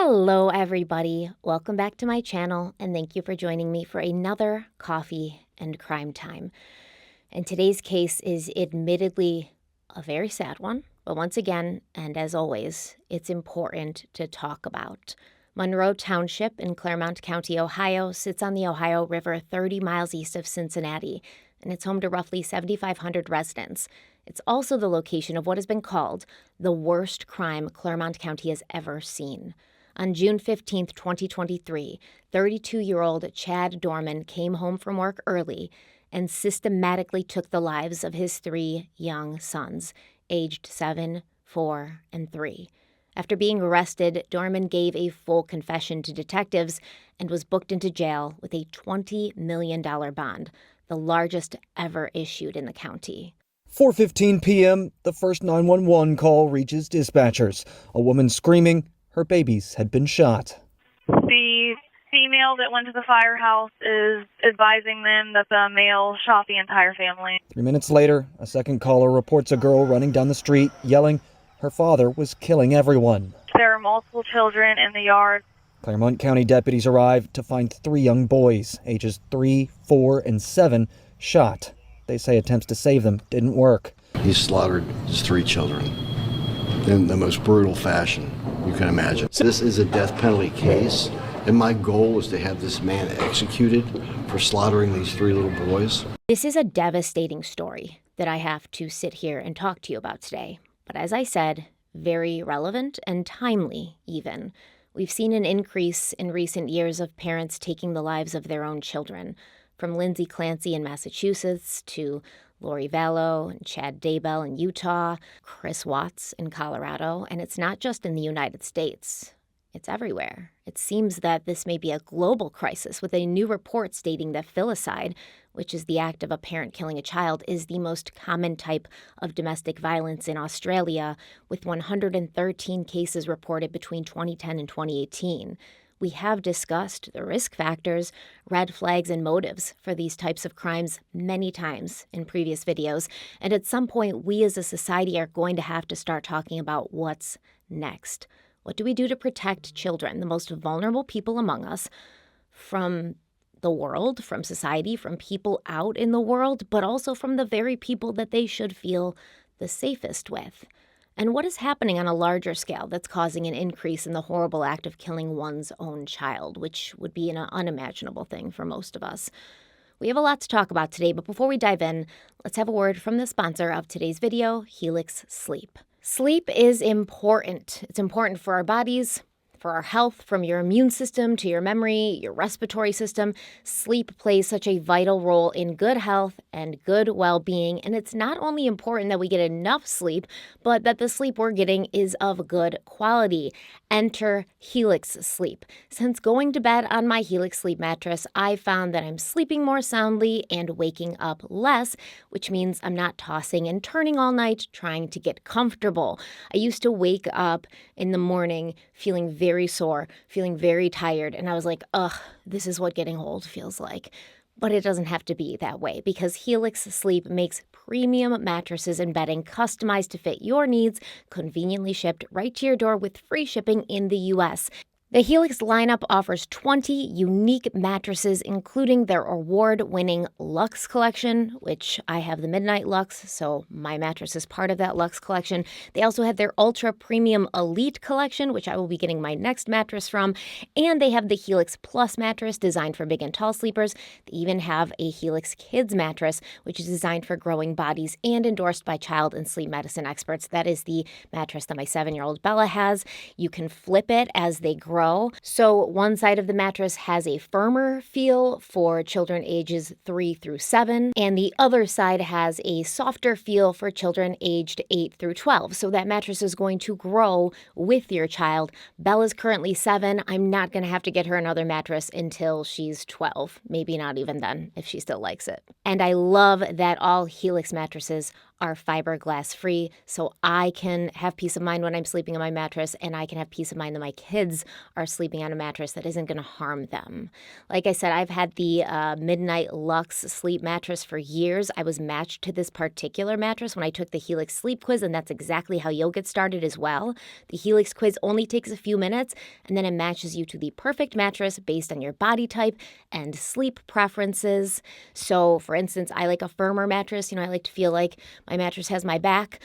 Hello, everybody. Welcome back to my channel, and thank you for joining me for another coffee and crime time. And today's case is admittedly a very sad one, but once again, and as always, it's important to talk about. Monroe Township in Clermont County, Ohio, sits on the Ohio River 30 miles east of Cincinnati, and it's home to roughly 7,500 residents. It's also the location of what has been called the worst crime Clermont County has ever seen. On June 15, 2023, 32-year-old Chad Doerman came home from work early and systematically took the lives of his three young sons, aged 7, 4, and 3. After being arrested, Doerman gave a full confession to detectives and was booked into jail with a $20 million bond, the largest ever issued in the county. 4:15 p.m., the first 911 call reaches dispatchers. A woman screaming her babies had been shot. The female that went to the firehouse is advising them that the male shot the entire family. 3 minutes later, a second caller reports a girl running down the street, yelling her father was killing everyone. There are multiple children in the yard. Clermont County deputies arrived to find 3 young boys, ages 3, 4, and 7, shot. They say attempts to save them didn't work. He slaughtered his 3 children in the most brutal fashion you can imagine. This is a death penalty case, and my goal is to have this man executed for slaughtering these 3 little boys. This is a devastating story that I have to sit here and talk to you about today. But as I said, very relevant and timely even. We've seen an increase in recent years of parents taking the lives of their own children, from Lindsay Clancy in Massachusetts to Lori Vallow and Chad Daybell in Utah, Chris Watts in Colorado, and it's not just in the United States. It's everywhere. It seems that this may be a global crisis, with a new report stating that filicide, which is the act of a parent killing a child, is the most common type of domestic violence in Australia, with 113 cases reported between 2010 and 2018. We have discussed the risk factors, red flags, and motives for these types of crimes many times in previous videos, and at some point we as a society are going to have to start talking about what's next. What do we do to protect children, the most vulnerable people among us, from the world, from society, from people out in the world, but also from the very people that they should feel the safest with? And what is happening on a larger scale that's causing an increase in the horrible act of killing one's own child, which would be an unimaginable thing for most of us? We have a lot to talk about today, but before we dive in, let's have a word from the sponsor of today's video, Helix Sleep. Sleep is important. It's important for our bodies, for our health, from your immune system to your memory, your respiratory system. Sleep plays such a vital role in good health and good well-being, and it's not only important that we get enough sleep, but that the sleep we're getting is of good quality. Enter Helix Sleep. Since going to bed on my Helix Sleep mattress, I found that I'm sleeping more soundly and waking up less, which means I'm not tossing and turning all night trying to get comfortable. I used to wake up in the morning feeling very sore, feeling very tired, and I was like, ugh, this is what getting old feels like. But it doesn't have to be that way, because Helix Sleep makes premium mattresses and bedding customized to fit your needs, conveniently shipped right to your door with free shipping in the U.S. The Helix lineup offers 20 unique mattresses, including their award-winning Luxe collection, which I have the Midnight Luxe, so my mattress is part of that Luxe collection. They also have their Ultra Premium Elite collection, which I will be getting my next mattress from, and they have the Helix Plus mattress, designed for big and tall sleepers. They even have a Helix Kids mattress, which is designed for growing bodies and endorsed by child and sleep medicine experts. That is the mattress that my 7-year-old Bella has. You can flip it as they grow. So one side of the mattress has a firmer feel for children ages 3 through 7, and the other side has a softer feel for children aged 8 through 12. So that mattress is going to grow with your child. Bella's currently 7. I'm not going to have to get her another mattress until she's 12. Maybe not even then, if she still likes it. And I love that all Helix mattresses are fiberglass free, so I can have peace of mind when I'm sleeping on my mattress, and I can have peace of mind that my kids are sleeping on a mattress that isn't going to harm them. Like I said, I've had the Midnight Luxe sleep mattress for years. I was matched to this particular mattress when I took the Helix sleep quiz, and that's exactly how you'll get started as well. The Helix quiz only takes a few minutes, and then it matches you to the perfect mattress based on your body type and sleep preferences. So, for instance, I like a firmer mattress. I like to feel like my mattress has my back.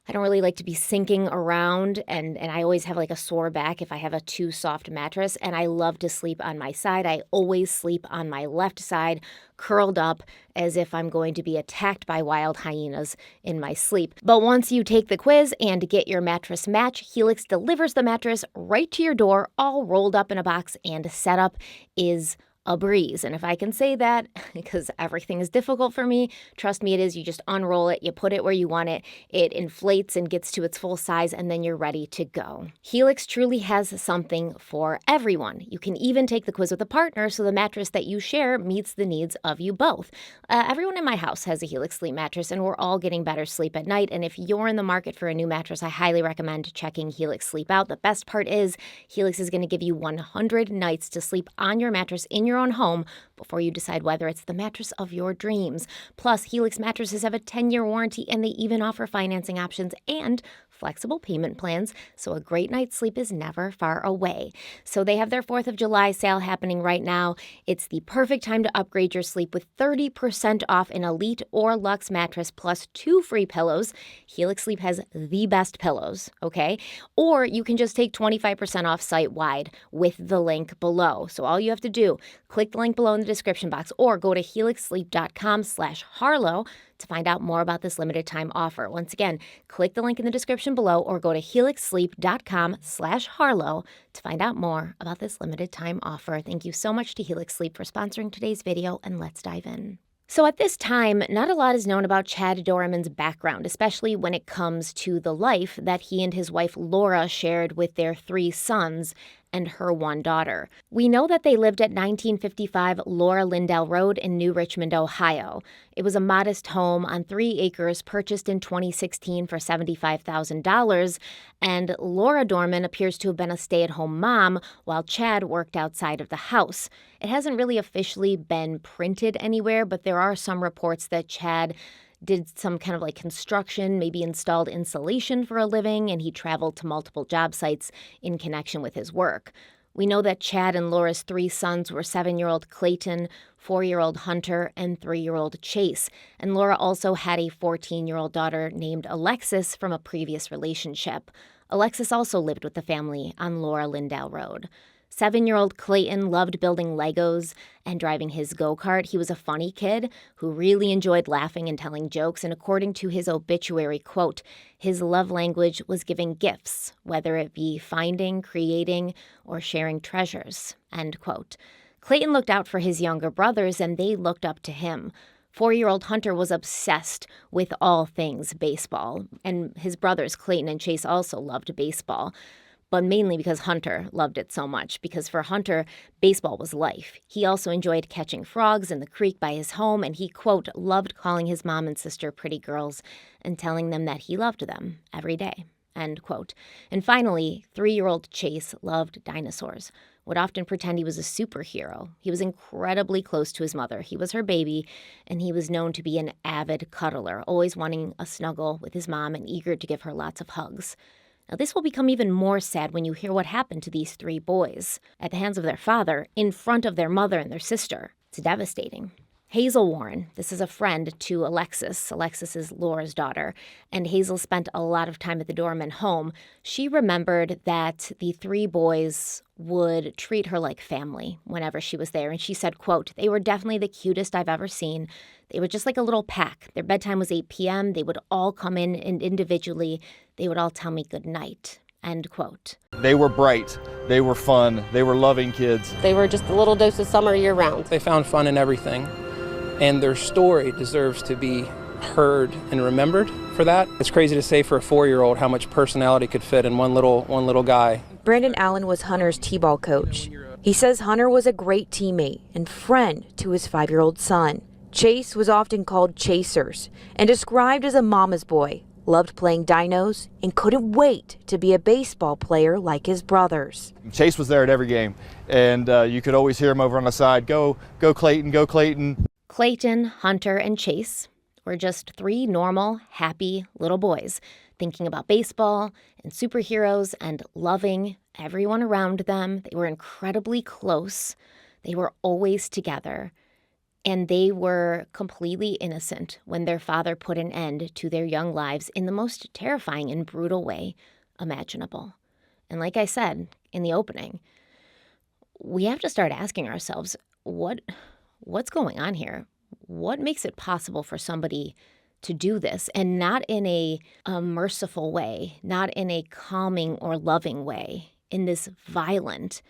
I don't really like to be sinking around, and I always have like a sore back if I have a too soft mattress, and I love to sleep on my side. I always sleep on my left side, curled up as if I'm going to be attacked by wild hyenas in my sleep. But once you take the quiz and get your mattress match, Helix delivers the mattress right to your door, all rolled up in a box, and setup is a breeze. And if I can say that, because everything is difficult for me, trust me, it is. You just unroll it, you put it where you want it, it inflates and gets to its full size, and then you're ready to go. Helix truly has something for everyone. You can even take the quiz with a partner, so the mattress that you share meets the needs of you both. Everyone in my house has a Helix sleep mattress, and we're all getting better sleep at night. And if you're in the market for a new mattress, I highly recommend checking Helix Sleep out. The best part is Helix is going to give you 100 nights to sleep on your mattress in your own home before you decide whether it's the mattress of your dreams. Plus, Helix mattresses have a 10-year warranty, and they even offer financing options and flexible payment plans, so a great night's sleep is never far away. So they have their 4th of July sale happening right now. It's the perfect time to upgrade your sleep with 30% off an Elite or Luxe mattress plus 2 free pillows. Helix Sleep has the best pillows, okay? Or you can just take 25% off site-wide with the link below. So all you have to do, click the link below in the description box or go to helixsleep.com/Harlowe to find out more about this limited time offer. Once again, click the link in the description below or go to helixsleep.com/Harlowe to find out more about this limited time offer. Thank you so much to Helix Sleep for sponsoring today's video, and let's dive in. So at this time, not a lot is known about Chad Doerman's background, especially when it comes to the life that he and his wife Laura shared with their 3 sons and her 1 daughter. We know that they lived at 1955 Laura Lindell Road in New Richmond, Ohio. It was a modest home on 3 acres purchased in 2016 for $75,000, and Laura Doerman appears to have been a stay-at-home mom while Chad worked outside of the house. It hasn't really officially been printed anywhere, but there are some reports that Chad did some kind of like construction, maybe installed insulation for a living, and he traveled to multiple job sites in connection with his work. We know that Chad and Laura's 3 sons were 7-year-old Clayton, 4-year-old Hunter, and 3-year-old Chase. And Laura also had a 14-year-old daughter named Alexis from a previous relationship. Alexis also lived with the family on Laura Lindell Road. 7-year-old Clayton loved building Legos and driving his go-kart. He was a funny kid who really enjoyed laughing and telling jokes, and according to his obituary, quote, his love language was giving gifts, whether it be finding, creating, or sharing treasures, end quote. Clayton looked out for his younger brothers, and they looked up to him. 4-year-old Hunter was obsessed with all things baseball, and his brothers Clayton and Chase also loved baseball. But mainly because Hunter loved it so much, because for Hunter, baseball was life. He also enjoyed catching frogs in the creek by his home, and he, quote, loved calling his mom and sister pretty girls and telling them that he loved them every day, end quote. And finally, 3-year-old Chase loved dinosaurs, would often pretend he was a superhero. He was incredibly close to his mother. He was her baby, and he was known to be an avid cuddler, always wanting a snuggle with his mom and eager to give her lots of hugs. Now, this will become even more sad when you hear what happened to these 3 boys at the hands of their father in front of their mother and their sister. It's devastating. Hazel Warren, this is a friend to Alexis. Alexis is Laura's daughter, and Hazel spent a lot of time at the Doerman home. She remembered that the 3 boys would treat her like family whenever she was there, and she said, quote, they were definitely the cutest I've ever seen. They were just like a little pack. Their bedtime was 8 p.m. They would all come in, and individually they would all tell me good night, end quote. They were bright, they were fun, they were loving kids. They were just a little dose of summer year-round. They found fun in everything, and their story deserves to be heard and remembered for that. It's crazy to say for a 4-year-old how much personality could fit in one little guy. Brandon Allen was Hunter's t-ball coach. He says Hunter was a great teammate and friend to his 5-year-old son. Chase was often called Chasers and described as a mama's boy, loved playing dinos, and couldn't wait to be a baseball player like his brothers. Chase was there at every game, and you could always hear him over on the side, go Clayton, go Clayton. Clayton, Hunter, and Chase were just three normal, happy little boys thinking about baseball and superheroes and loving everyone around them. They were incredibly close. They were always together. And they were completely innocent when their father put an end to their young lives in the most terrifying and brutal way imaginable. And like I said in the opening, we have to start asking ourselves, what's going on here? What makes it possible for somebody to do this, and not in a merciful way, not in a calming or loving way, in this violent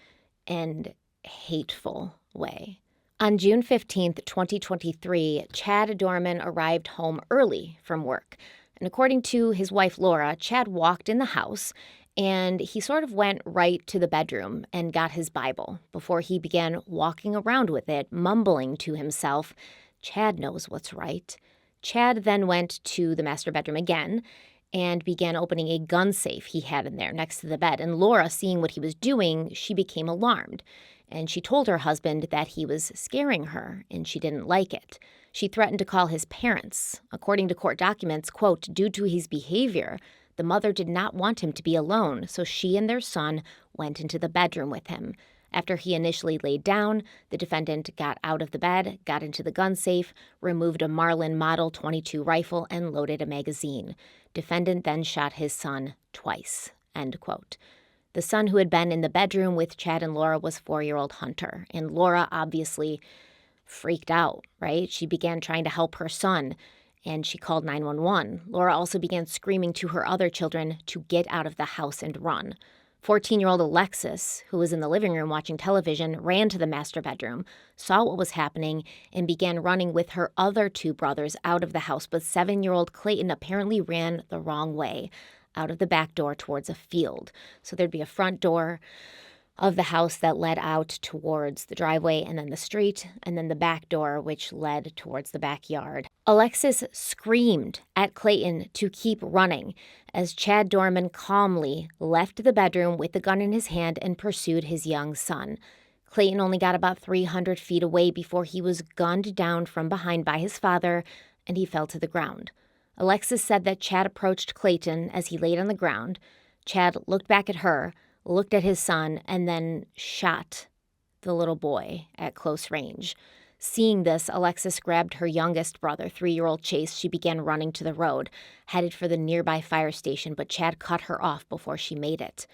and hateful way? On June 15th, 2023, Chad Doerman arrived home early from work. And according to his wife, Laura, Chad walked in the house and he sort of went right to the bedroom and got his Bible before he began walking around with it, mumbling to himself, "Chad knows what's right." Chad then went to the master bedroom again and began opening a gun safe he had in there next to the bed. And Laura, seeing what he was doing, she became alarmed. And she told her husband that he was scaring her, and she didn't like it. She threatened to call his parents. According to court documents, quote, due to his behavior, the mother did not want him to be alone, so she and their son went into the bedroom with him. After he initially laid down, the defendant got out of the bed, got into the gun safe, removed a Marlin Model 22 rifle, and loaded a magazine. Defendant then shot his son twice, end quote. The son who had been in the bedroom with Chad and Laura was 4-year-old Hunter, and Laura obviously freaked out, right? She began trying to help her son, and she called 911. Laura also began screaming to her other children to get out of the house and run. 14-year-old Alexis, who was in the living room watching television, ran to the master bedroom, saw what was happening, and began running with her other two brothers out of the house. But 7-year-old Clayton apparently ran the wrong way, out of the back door towards a field. So there'd be a front door of the house that led out towards the driveway and then the street, and then the back door which led towards the backyard. Alexis screamed at Clayton to keep running as Chad Doerman calmly left the bedroom with the gun in his hand and pursued his young son. Clayton only got about 300 feet away before he was gunned down from behind by his father, and he fell to the ground. Alexis said that Chad approached Clayton as he laid on the ground. Chad looked back at her, looked at his son, and then shot the little boy at close range. Seeing this, Alexis grabbed her youngest brother, 3-year-old Chase. She began running to the road, headed for the nearby fire station, but Chad cut her off before she made it.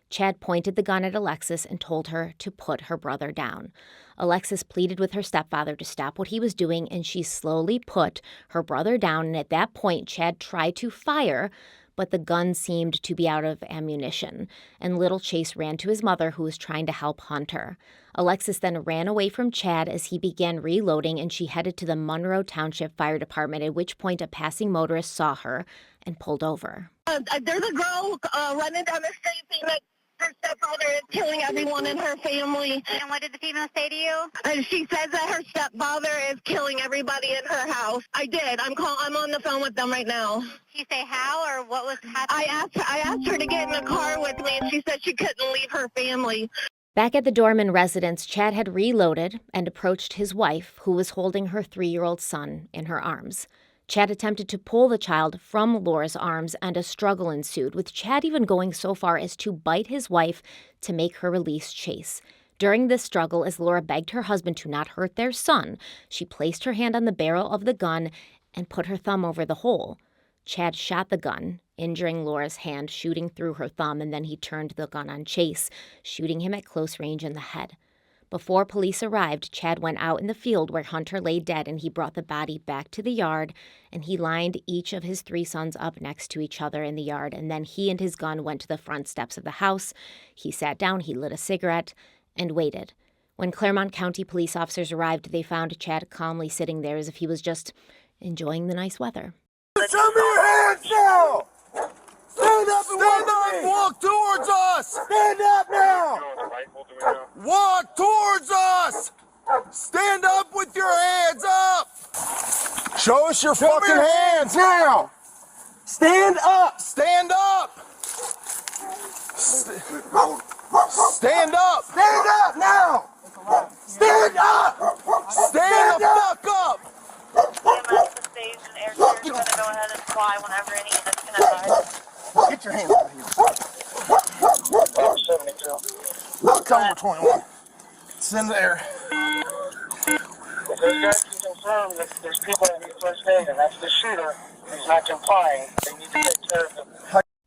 Chad pointed the gun at Alexis and told her to put her brother down. Alexis pleaded with her stepfather to stop what he was doing, and she slowly put her brother down, and at that point, Chad tried to fire, but the gun seemed to be out of ammunition, and little Chase ran to his mother, who was trying to help Hunter. Alexis then ran away from Chad as he began reloading, and she headed to the Monroe Township Fire Department, at which point a passing motorist saw her and pulled over. There's a girl running down the street saying that her stepfather is killing everyone in her family. And what did the female say to you? And she says that her stepfather is killing everybody in her house. I did. I'm on the phone with them right now. Did she say how or what was happening? I asked her to get in the car with me, and she said she couldn't leave her family. Back at the Doerman residence, Chad had reloaded and approached his wife, who was holding her 3-year-old son in her arms. Chad attempted to pull the child from Laura's arms, and a struggle ensued, with Chad even going so far as to bite his wife to make her release Chase. During this struggle, as Laura begged her husband to not hurt their son, she placed her hand on the barrel of the gun and put her thumb over the hole. Chad shot the gun, injuring Laura's hand, shooting through her thumb, and then he turned the gun on Chase, shooting him at close range in the head. Before police arrived, Chad went out in the field where Hunter lay dead, and he brought the body back to the yard, and he lined each of his 3 sons up next to each other in the yard, and then he and his gun went to the front steps of the house. He sat down, he lit a cigarette, and waited. When Clermont County police officers arrived, they found Chad calmly sitting there as if he was just enjoying the nice weather. Show me your hands now! Stand up and walk towards us! Stand up now! Walk towards us! Stand up with your hands up! Show us your fucking hands now. Stand up. Stand up. Stand up. Stand up now. Stand up. Stand the fuck up. EMS, the stage, and air carrier is going to go ahead and fly whenever any units can advise. Get your hands out of here. Over 72. Tell them we're 21. It's in the air. Those guys can confirm that there's people that need first aid, and that's the shooter who's not complying. They need to take care of them.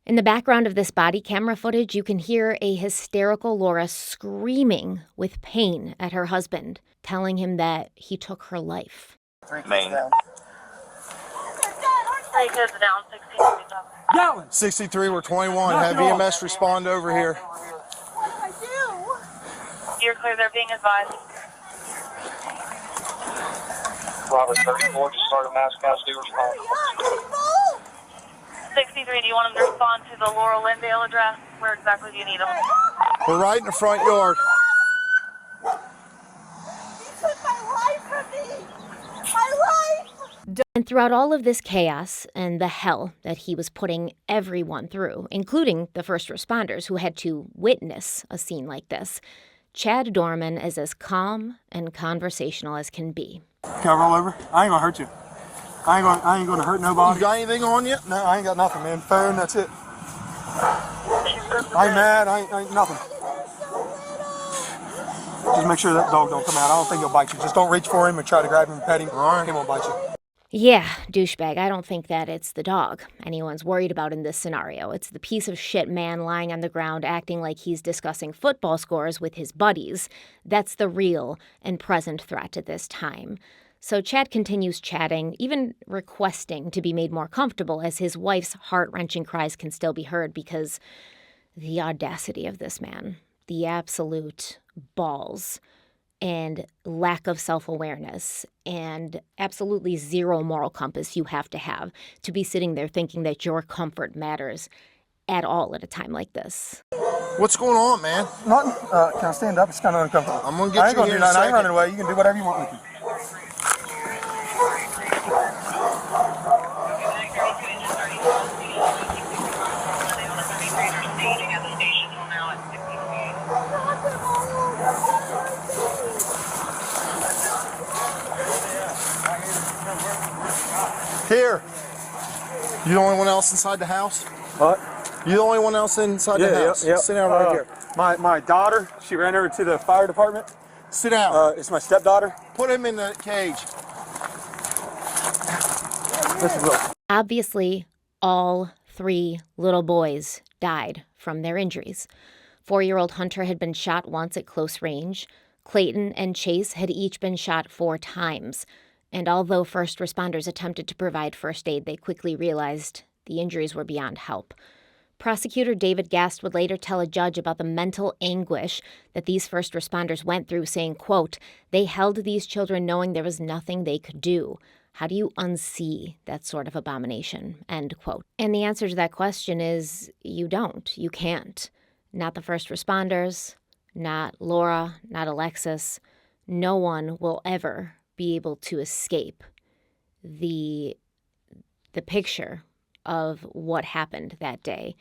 In the background of this body camera footage, you can hear a hysterical Laura screaming with pain at her husband, telling him that he took her life. Main. 3 kids down, 16 Down. 63, we're 21. Have EMS respond over here. You're clear, they're being advised. Robert 34, just started mass casualty response. 63, do you want them to respond to the Laurel Lindale address? Where exactly do you need them? We're right in the front yard. And throughout all of this chaos and the hell that he was putting everyone through, including the first responders who had to witness a scene like this, Chad Doerman is as calm and conversational as can be. Can I roll over? I ain't gonna hurt you. I ain't gonna hurt nobody. You got anything on you? No, I ain't got nothing, man. Phone, that's it. I ain't mad, I ain't nothing. Just make sure that dog don't come out. I don't think he'll bite you. Just don't reach for him and try to grab him and pet him. All right. He won't bite you. Yeah, douchebag, I don't think that it's the dog anyone's worried about in this scenario. It's the piece of shit man lying on the ground acting like he's discussing football scores with his buddies. That's the real and present threat at this time. So Chad continues chatting, even requesting to be made more comfortable as his wife's heart-wrenching cries can still be heard because the audacity of this man, the absolute balls and lack of self-awareness and absolutely zero moral compass you have to be sitting there thinking that your comfort matters at all at a time like this. What's going on, man? Nothing. Can I stand up? It's kind of uncomfortable. I'm gonna get you here in a second. I ain't running away. You can do whatever you want with me. Here. You the only one else inside the house? What? You the only one else inside the house? Yeah. Sit down right here. My daughter, she ran over to the fire department. Sit down. It's my stepdaughter. Put him in the cage. This is real. Obviously, all 3 little boys died from their injuries. 4-year-old Hunter had been shot once at close range. Clayton and Chase had each been shot 4 times. And although first responders attempted to provide first aid, they quickly realized the injuries were beyond help. Prosecutor David Gast would later tell a judge about the mental anguish that these first responders went through, saying, quote, "They held these children knowing there was nothing they could do. How do you unsee that sort of abomination?" End quote. And the answer to that question is you don't. You can't. Not the first responders, not Laura, not Alexis. No one will ever be able to escape the picture of what happened that day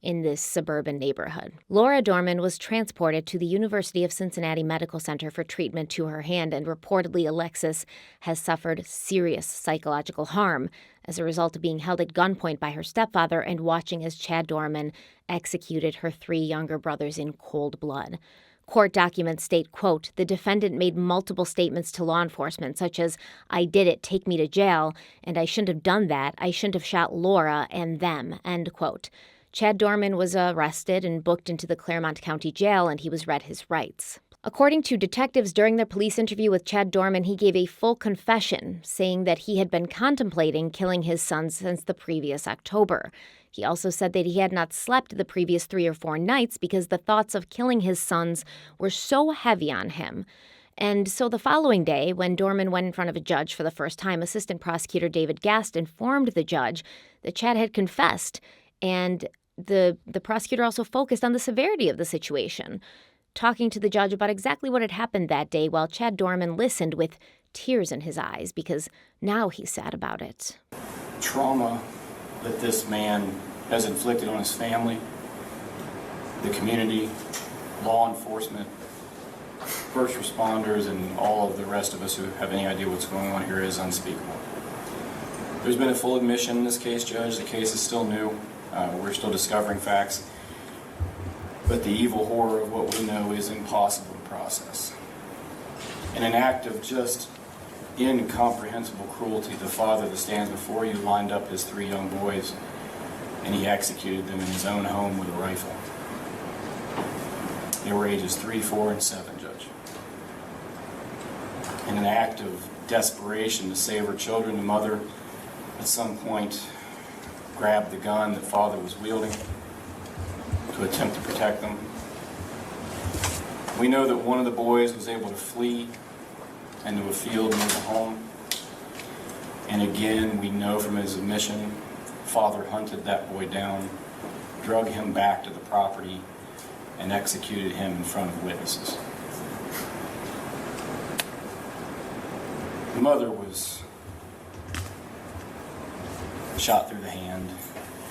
in this suburban neighborhood. Laura Doerman was transported to the University of Cincinnati Medical Center for treatment to her hand, and reportedly Alexis has suffered serious psychological harm as a result of being held at gunpoint by her stepfather and watching as Chad Doerman executed her 3 younger brothers in cold blood. Court documents state, quote, "The defendant made multiple statements to law enforcement, such as, 'I did it, take me to jail,' and 'I shouldn't have done that, I shouldn't have shot Laura and them,' end quote. Chad Doerman was arrested and booked into the Clermont County Jail, and he was read his rights. According to detectives during their police interview with Chad Doerman, he gave a full confession, saying that he had been contemplating killing his sons since the previous October. He also said that he had not slept the previous 3 or 4 nights because the thoughts of killing his sons were so heavy on him. And so the following day, when Doerman went in front of a judge for the first time, Assistant Prosecutor David Gast informed the judge that Chad had confessed, and the prosecutor also focused on the severity of the situation, talking to the judge about exactly what had happened that day while Chad Doerman listened with tears in his eyes because now he's sad about it. Trauma that this man has inflicted on his family, the community, law enforcement, first responders, and all of the rest of us who have any idea what's going on here is unspeakable. There's been a full admission in this case, Judge. The case is still new. We're still discovering facts. But the evil horror of what we know is impossible to process. In an act of just incomprehensible cruelty, the father that stands before you lined up his 3 young boys, and he executed them in his own home with a rifle. They were ages 3, 4, and 7, Judge. In an act of desperation to save her children, the mother at some point grabbed the gun that father was wielding to attempt to protect them. We know that one of the boys was able to flee into a field near the home. And again, we know from his admission, father hunted that boy down, drug him back to the property, and executed him in front of witnesses. The mother was shot through the hand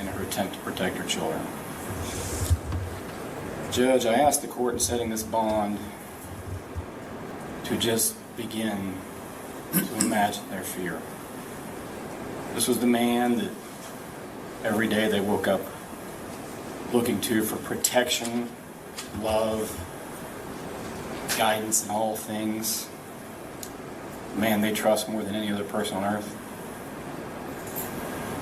in her attempt to protect her children. Judge, I asked the court in setting this bond to just begin to imagine their fear. This was the man that every day they woke up looking to for protection, love, guidance in all things. The man they trust more than any other person on earth.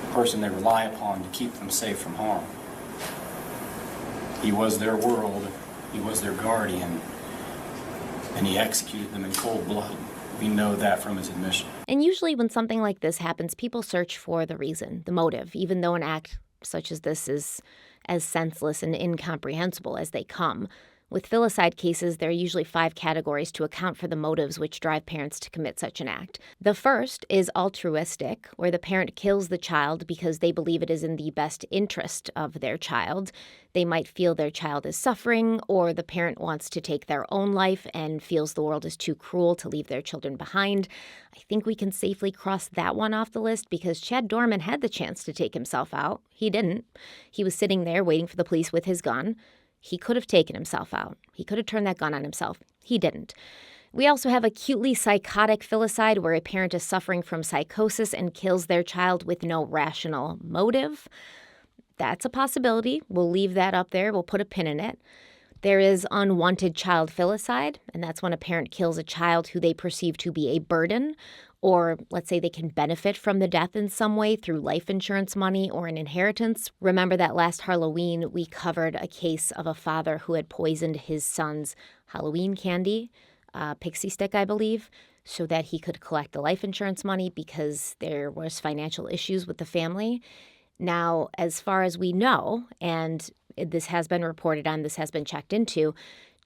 The person they rely upon to keep them safe from harm. He was their world, he was their guardian, and he executed them in cold blood. We know that from his admission. And usually when something like this happens, people search for the reason, the motive, even though an act such as this is as senseless and incomprehensible as they come. With filicide cases, there are usually 5 categories to account for the motives which drive parents to commit such an act. The first is altruistic, where the parent kills the child because they believe it is in the best interest of their child. They might feel their child is suffering, or the parent wants to take their own life and feels the world is too cruel to leave their children behind. I think we can safely cross that one off the list because Chad Doerman had the chance to take himself out. He didn't. He was sitting there waiting for the police with his gun. He could have taken himself out. He could have turned that gun on himself. He didn't. We also have acutely psychotic filicide, where a parent is suffering from psychosis and kills their child with no rational motive. That's a possibility. We'll leave that up there. We'll put a pin in it. There is unwanted child filicide, and that's when a parent kills a child who they perceive to be a burden, or let's say they can benefit from the death in some way through life insurance money or an inheritance. Remember that last Halloween, we covered a case of a father who had poisoned his son's Halloween candy, pixie stick, I believe, so that he could collect the life insurance money because there was financial issues with the family. Now, as far as we know, and this has been reported on, this has been checked into,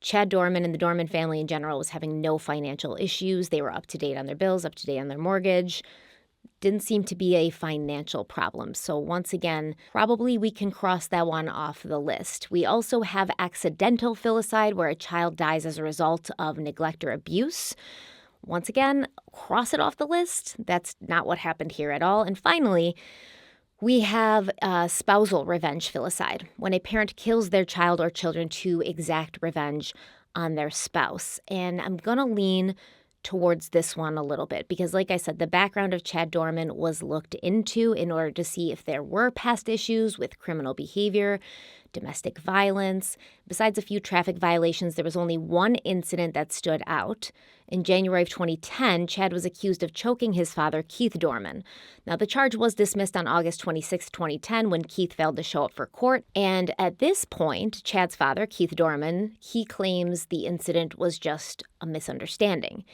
Chad Doerman and the Doerman family in general was having no financial issues. They were up to date on their bills, up to date on their mortgage. Didn't seem to be a financial problem. So once again, probably we can cross that one off the list. We also have accidental filicide, where a child dies as a result of neglect or abuse. Once again, cross it off the list. That's not what happened here at all. And finally, we have spousal revenge filicide, when a parent kills their child or children to exact revenge on their spouse. And I'm going to lean towards this one a little bit because, like I said, the background of Chad Doerman was looked into in order to see if there were past issues with criminal behavior, domestic violence. Besides a few traffic violations, there was only one incident that stood out. In January of 2010, Chad was accused of choking his father, Keith Doerman. Now, the charge was dismissed on August 26, 2010, when Keith failed to show up for court. And at this point, Chad's father, Keith Doerman, he claims the incident was just a misunderstanding.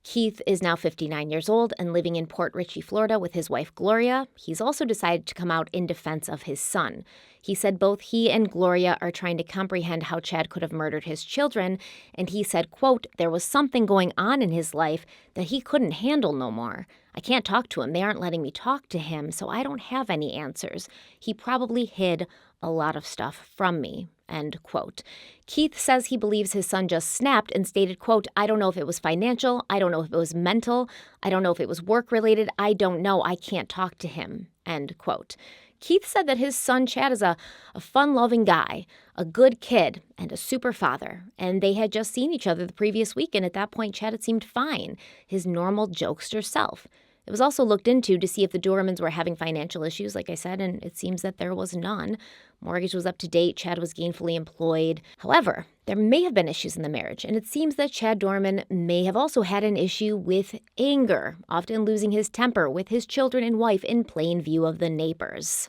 Keith is now 59 years old and living in Port Richey, Florida with his wife, Gloria. He's also decided to come out in defense of his son. He said both he and Gloria are trying to comprehend how Chad could have murdered his children, and he said, quote, "There was something going on in his life that he couldn't handle no more. I can't talk to him. They aren't letting me talk to him, so I don't have any answers. He probably hid a lot of stuff from me," end quote. Keith says he believes his son just snapped and stated, quote, I don't know if it was financial. I don't know if it was mental. I don't know if it was work-related. I don't know. I can't talk to him, end quote. Keith said that his son, Chad, is a fun-loving guy, a good kid, and a super father. And they had just seen each other the previous week, and at that point, Chad had seemed fine, his normal jokester self. It was also looked into to see if the Doermans were having financial issues, like I said, and it seems that there was none. Mortgage was up to date. Chad was gainfully employed. However, there may have been issues in the marriage, and it seems that Chad Doerman may have also had an issue with anger, often losing his temper with his children and wife in plain view of the neighbors.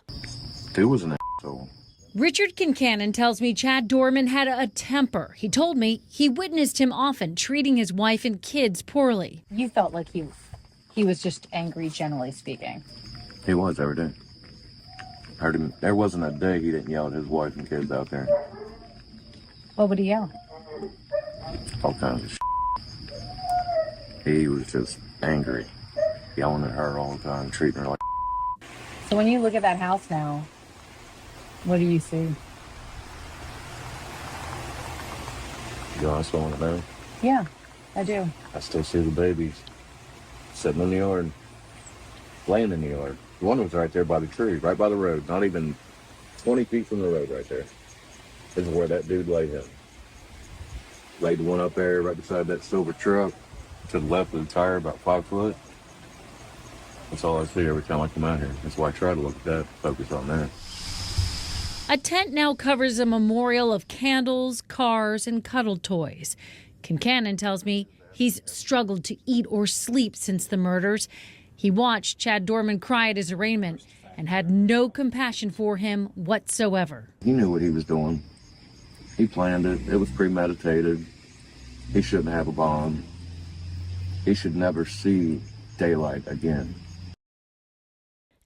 Dude was an asshole. Richard Kincannon tells me Chad Doerman had a temper. He told me he witnessed him often treating his wife and kids poorly. You felt like he was just angry, generally speaking. He was every day. Heard him. There wasn't a day he didn't yell at his wife and kids out there. What would he yell? All kinds of shit. He was just angry, yelling at her all the time, treating her like. So when you look at that house now, what do you see? You honestly want to know? Yeah, I do. I still see the babies sitting in the yard, laying in the yard. One was right there by the tree, right by the road, not even 20 feet from the road right there. This is where that dude laid him. Laid the one up there right beside that silver truck to the left of the tire, about 5 foot. That's all I see every time I come out here. That's why I try to look at that, focus on that. A tent now covers a memorial of candles, cars, and cuddle toys. Kincannon tells me he's struggled to eat or sleep since the murders. He watched Chad Doerman cry at his arraignment and had no compassion for him whatsoever. He knew what he was doing. He planned it. It was premeditated. He shouldn't have a bond. He should never see daylight again.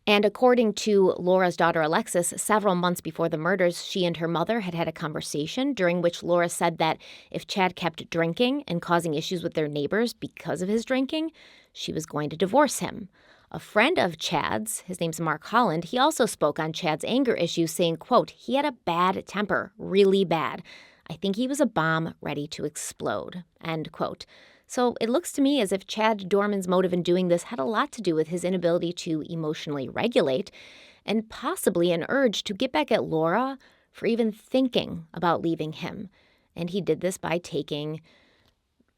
And according to Laura's daughter Alexis, several months before the murders, she and her mother had had a conversation during which Laura said that if Chad kept drinking and causing issues with their neighbors because of his drinking, she was going to divorce him. A friend of Chad's, his name's Mark Holland, he also spoke on Chad's anger issues, saying, quote, he had a bad temper, really bad. I think he was a bomb ready to explode, end quote. So it looks to me as if Chad Doerman's motive in doing this had a lot to do with his inability to emotionally regulate and possibly an urge to get back at Laura for even thinking about leaving him. And he did this by taking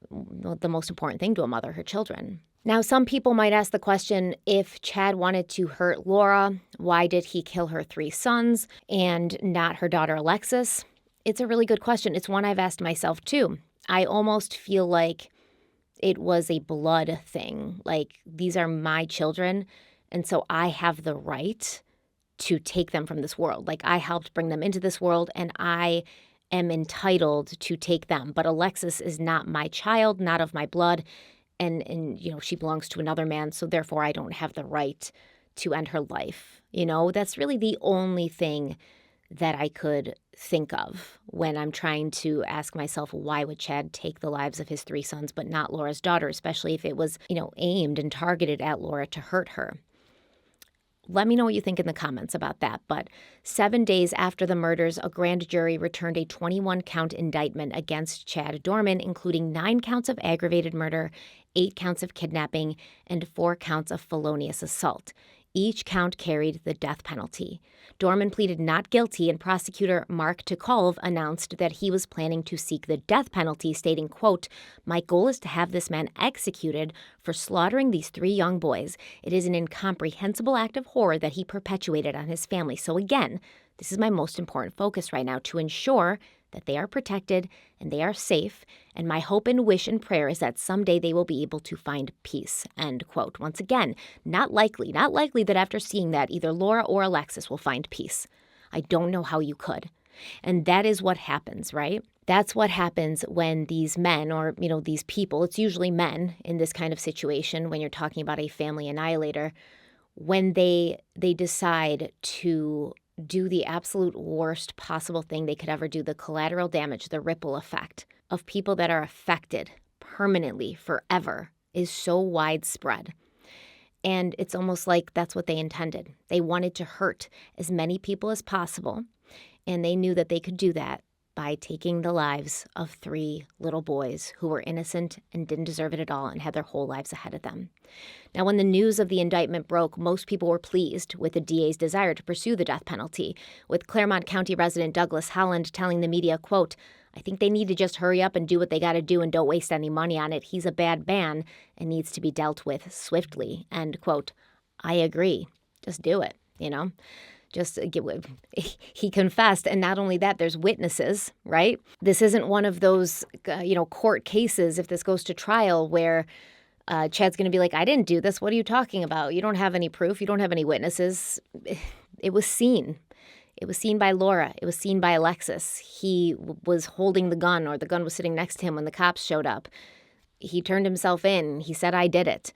the most important thing to a mother, her children. Now, some people might ask the question, if Chad wanted to hurt Laura, why did he kill her 3 sons and not her daughter Alexis? It's a really good question. It's one I've asked myself too. I almost feel like it was a blood thing. Like, these are my children, and so I have the right to take them from this world. Like, I helped bring them into this world, and I am entitled to take them. But Alexis is not my child, not of my blood, and you know, she belongs to another man, so therefore I don't have the right to end her life. You know, that's really the only thing that I could think of when I'm trying to ask myself, why would Chad take the lives of his 3 sons but not Laura's daughter, especially if it was, you know, aimed and targeted at Laura to hurt her. Let me know what you think in the comments about that. But 7 days after the murders, a grand jury returned a 21-count indictment against Chad Doerman, including 9 counts of aggravated murder, 8 counts of kidnapping, and 4 counts of felonious assault. Each count carried the death penalty. Doerman pleaded not guilty, and prosecutor Mark Tukolv announced that he was planning to seek the death penalty, stating, quote, my goal is to have this man executed for slaughtering these 3 young boys. It is an incomprehensible act of horror that he perpetuated on his family. So again, this is my most important focus right now, to ensure that they are protected and they are safe, and my hope and wish and prayer is that someday they will be able to find peace, end quote. Once again, not likely that after seeing that either Laura or Alexis will find peace. I don't know how you could. And that is what happens, right? That's what happens when these men, or, you know, these people, it's usually men in this kind of situation when you're talking about a family annihilator, when they decide to do the absolute worst possible thing they could ever do, the collateral damage, the ripple effect of people that are affected permanently forever is so widespread. And it's almost like that's what they intended. They wanted to hurt as many people as possible, and they knew that they could do that by taking the lives of 3 little boys who were innocent and didn't deserve it at all and had their whole lives ahead of them. Now, when the news of the indictment broke, most people were pleased with the DA's desire to pursue the death penalty, with Clermont County resident Douglas Holland telling the media, quote, "I think they need to just hurry up and do what they got to do and don't waste any money on it. He's a bad man and needs to be dealt with swiftly," end quote. I agree. Just do it, He confessed, and not only that, there's witnesses, right? This isn't one of those, court cases, if this goes to trial, where Chad's going to be like, "I didn't do this. What are you talking about? You don't have any proof. You don't have any witnesses." It was seen. It was seen by Laura. It was seen by Alexis. He was holding the gun, or the gun was sitting next to him when the cops showed up. He turned himself in. He said, "I did it."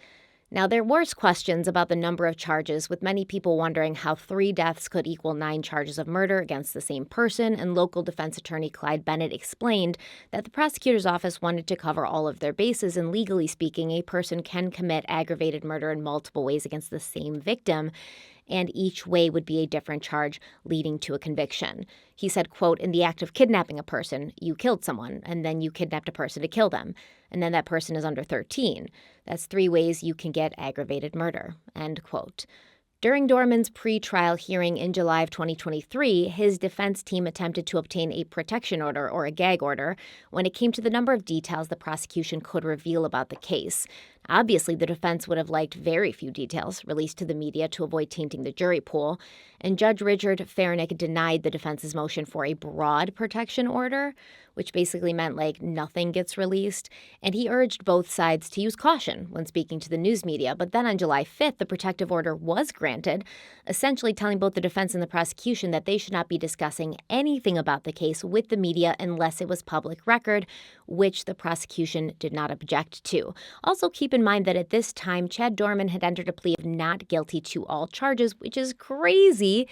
Now, there were questions about the number of charges, with many people wondering how 3 deaths could equal 9 charges of murder against the same person, and local defense attorney Clyde Bennett explained that the prosecutor's office wanted to cover all of their bases, and legally speaking, a person can commit aggravated murder in multiple ways against the same victim, and each way would be a different charge leading to a conviction. He said, quote, "In the act of kidnapping a person, you killed someone, and then you kidnapped a person to kill them, and then that person is under 13. That's 3 ways you can get aggravated murder," end quote. During Doerman's pre-trial hearing in July of 2023, his defense team attempted to obtain a protection order, or a gag order, when it came to the number of details the prosecution could reveal about the case. Obviously, the defense would have liked very few details released to the media to avoid tainting the jury pool, and Judge Richard Farnick denied the defense's motion for a broad protection order, which basically meant nothing gets released, and he urged both sides to use caution when speaking to the news media. But then on July 5th, the protective order was granted, essentially telling both the defense and the prosecution that they should not be discussing anything about the case with the media unless it was public record, which the prosecution did not object to. Also, keep in mind that at this time, Chad Doerman had entered a plea of not guilty to all charges, which is crazy.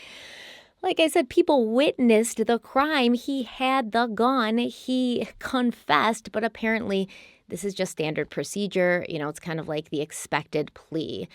Like I said, people witnessed the crime. He had the gun. He confessed, but apparently this is just standard procedure. It's kind of like the expected plea.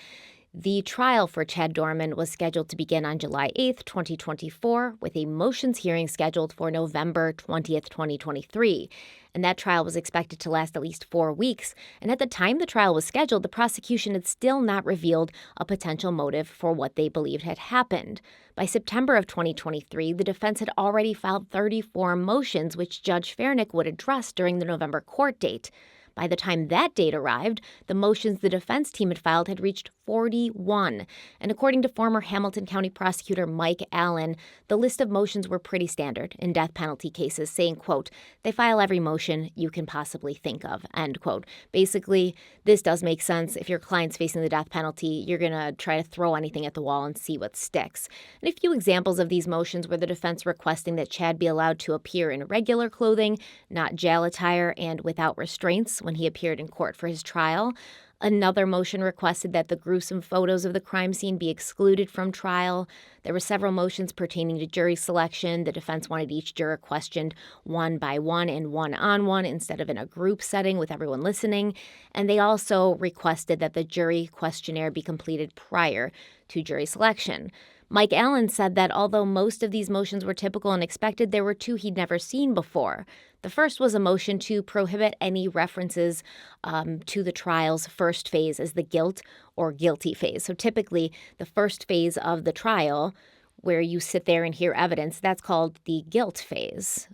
The trial for Chad Doerman was scheduled to begin on July 8th, 2024, with a motions hearing scheduled for November 20th, 2023. And that trial was expected to last at least 4 weeks. And at the time the trial was scheduled, the prosecution had still not revealed a potential motive for what they believed had happened. By September of 2023, the defense had already filed 34 motions, which Judge Farnick would address during the November court date. By the time that date arrived, the motions the defense team had filed had reached 41. And according to former Hamilton County prosecutor Mike Allen, the list of motions were pretty standard in death penalty cases, saying, quote, "They file every motion you can possibly think of," end quote. Basically, this does make sense. If your client's facing the death penalty, you're going to try to throw anything at the wall and see what sticks. And a few examples of these motions were the defense requesting that Chad be allowed to appear in regular clothing, not jail attire, and without restraints when he appeared in court for his trial. Another motion requested that the gruesome photos of the crime scene be excluded from trial. There were several motions pertaining to jury selection. The defense wanted each juror questioned one by one and one-on-one instead of in a group setting with everyone listening. And they also requested that the jury questionnaire be completed prior to jury selection. Mike Allen said that although most of these motions were typical and expected, there were 2 he'd never seen before. The first was a motion to prohibit any references to the trial's first phase as the guilt or guilty phase. So typically, the first phase of the trial, where you sit there and hear evidence, that's called the guilt phase,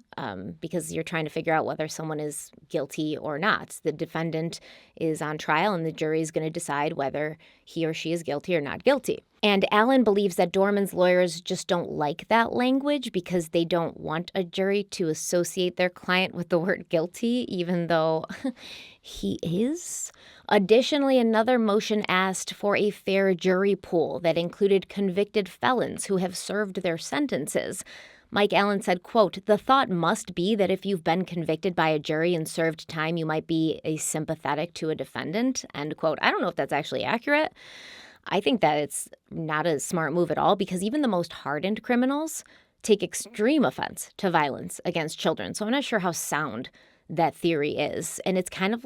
because you're trying to figure out whether someone is guilty or not. The defendant is on trial, and the jury is going to decide whether he or she is guilty or not guilty. And Allen believes that Doerman's lawyers just don't like that language because they don't want a jury to associate their client with the word guilty, even though he is. Additionally, another motion asked for a fair jury pool that included convicted felons who have served their sentences. Mike Allen said, quote, "The thought must be that if you've been convicted by a jury and served time, you might be sympathetic to a defendant," end quote. I don't know if that's actually accurate. I think that it's not a smart move at all because even the most hardened criminals take extreme offense to violence against children. So I'm not sure how sound that theory is. And it's kind of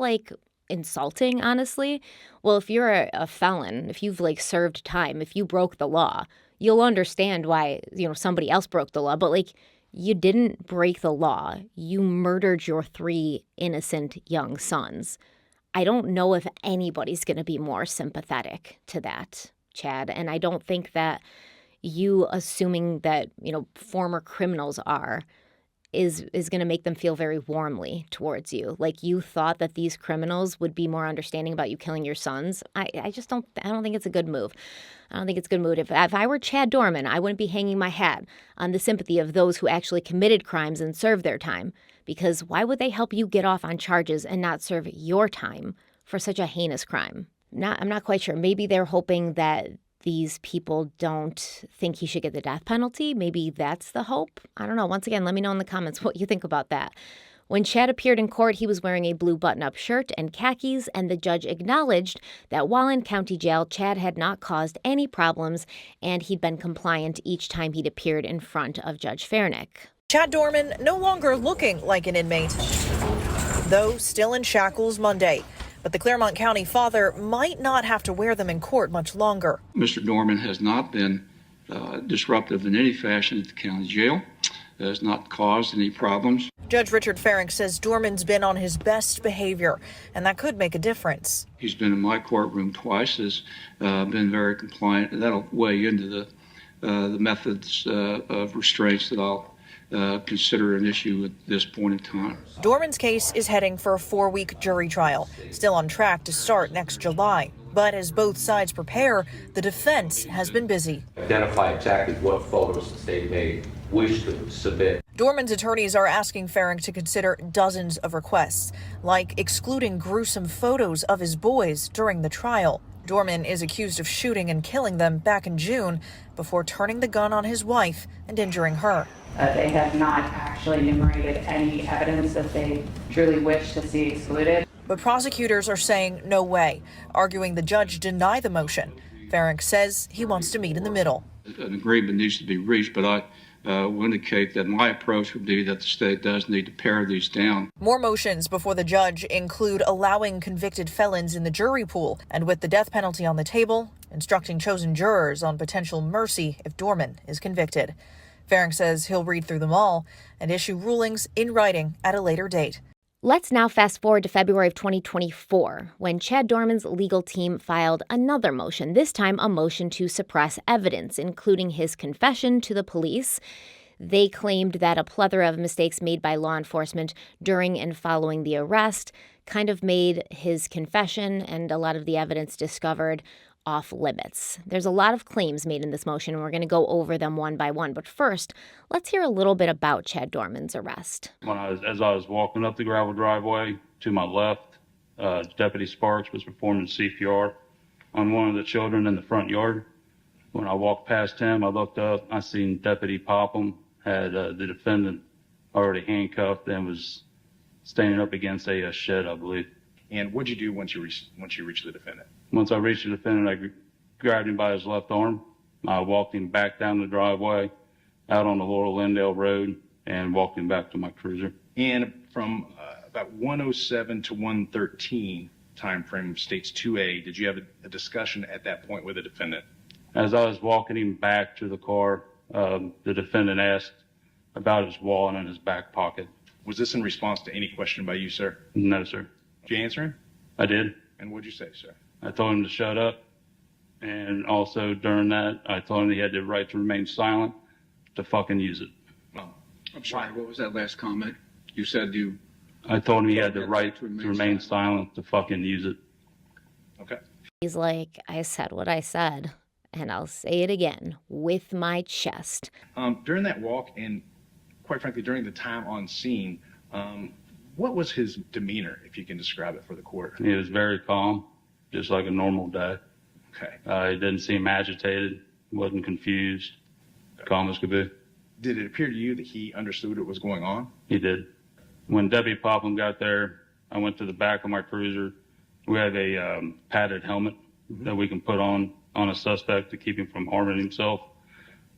insulting, honestly. Well, if you're a felon, if you've served time, if you broke the law, you'll understand why, somebody else broke the law. But You didn't break the law. You murdered your 3 innocent young sons. I don't know if anybody's going to be more sympathetic to that, Chad. And I don't think that you assuming that, former criminals are is going to make them feel very warmly towards you. Like you thought that these criminals would be more understanding about you killing your sons. I don't think it's a good move. I don't think it's a good move. If I were Chad Doerman, I wouldn't be hanging my hat on the sympathy of those who actually committed crimes and served their time. Because why would they help you get off on charges and not serve your time for such a heinous crime? I'm not quite sure. Maybe they're hoping that these people don't think he should get the death penalty. Maybe that's the hope. I don't know. Once again, let me know in the comments what you think about that. When Chad appeared in court, he was wearing a blue button-up shirt and khakis, and the judge acknowledged that while in county jail, Chad had not caused any problems, and he'd been compliant each time he'd appeared in front of Judge Fairnick. Chad Doerman no longer looking like an inmate, though still in shackles Monday. But the Clermont County father might not have to wear them in court much longer. Mr. Doerman has not been disruptive in any fashion at the county jail, has not caused any problems. Judge Richard Fairnick says Doerman's been on his best behavior, and that could make a difference. He's been in my courtroom twice, has been very compliant, and that'll weigh into the methods of restraints that I'll consider an issue at this point in time. Doerman's case is heading for a 4-week jury trial, still on track to start next July. But as both sides prepare, the defense has been busy. Identify exactly what photos the state may wish to submit. Doerman's attorneys are asking Fairnick to consider dozens of requests, like excluding gruesome photos of his boys during the trial. Doerman is accused of shooting and killing them back in June before turning the gun on his wife and injuring her. They have not actually enumerated any evidence that they truly wish to see excluded. But prosecutors are saying no way, arguing the judge deny the motion. Fairnick says he wants to meet in the middle. An agreement needs to be reached, but I will indicate that my approach would be that the state does need to pare these down. More motions before the judge include allowing convicted felons in the jury pool, and with the death penalty on the table, instructing chosen jurors on potential mercy if Doerman is convicted. Fairnick says he'll read through them all and issue rulings in writing at a later date. Let's now fast forward to February of 2024, when Chad Doerman's legal team filed another motion, this time a motion to suppress evidence, including his confession to the police. They claimed that a plethora of mistakes made by law enforcement during and following the arrest kind of made his confession and a lot of the evidence discovered off limits. There's a lot of claims made in this motion, and we're going to go over them one by one. But first, let's hear a little bit about Chad Doerman's arrest. As I was walking up the gravel driveway to my left, Deputy Sparks was performing CPR on one of the children in the front yard. When I walked past him, I looked up, I seen Deputy Popham had the defendant already handcuffed and was standing up against a shed, I believe. And what'd you do once you reached the defendant? Once I reached the defendant, I grabbed him by his left arm. I walked him back down the driveway, out on the Laurel Lindale Road, and walked him back to my cruiser. And from about 107 to 113 time frame, states 2A, did you have a discussion at that point with the defendant? As I was walking him back to the car, the defendant asked about his wallet in his back pocket. Was this in response to any question by you, sir? No, sir. Did you answer him? I did. And what'd you say, sir? I told him to shut up. And also during that, I told him he had the right to remain silent, to fucking use it. Well, I'm sorry, what was that last comment? You said you... I told him he had the right to remain silent, to fucking use it. Okay. He's like, I said what I said, and I'll say it again, with my chest. During that walk, and quite frankly, during the time on scene, what was his demeanor, if you can describe it for the court? He was very calm, just like a normal day. Okay. He didn't seem agitated, wasn't confused, calm as could be. Did it appear to you that he understood what was going on? He did. When Debbie Popham got there, I went to the back of my cruiser. We have a padded helmet that we can put on a suspect to keep him from harming himself.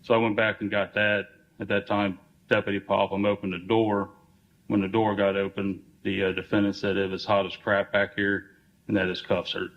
So I went back and got that. At that time, Deputy Popham opened the door. When the door got open, the defendant said it was hot as crap back here and that his cuffs hurt.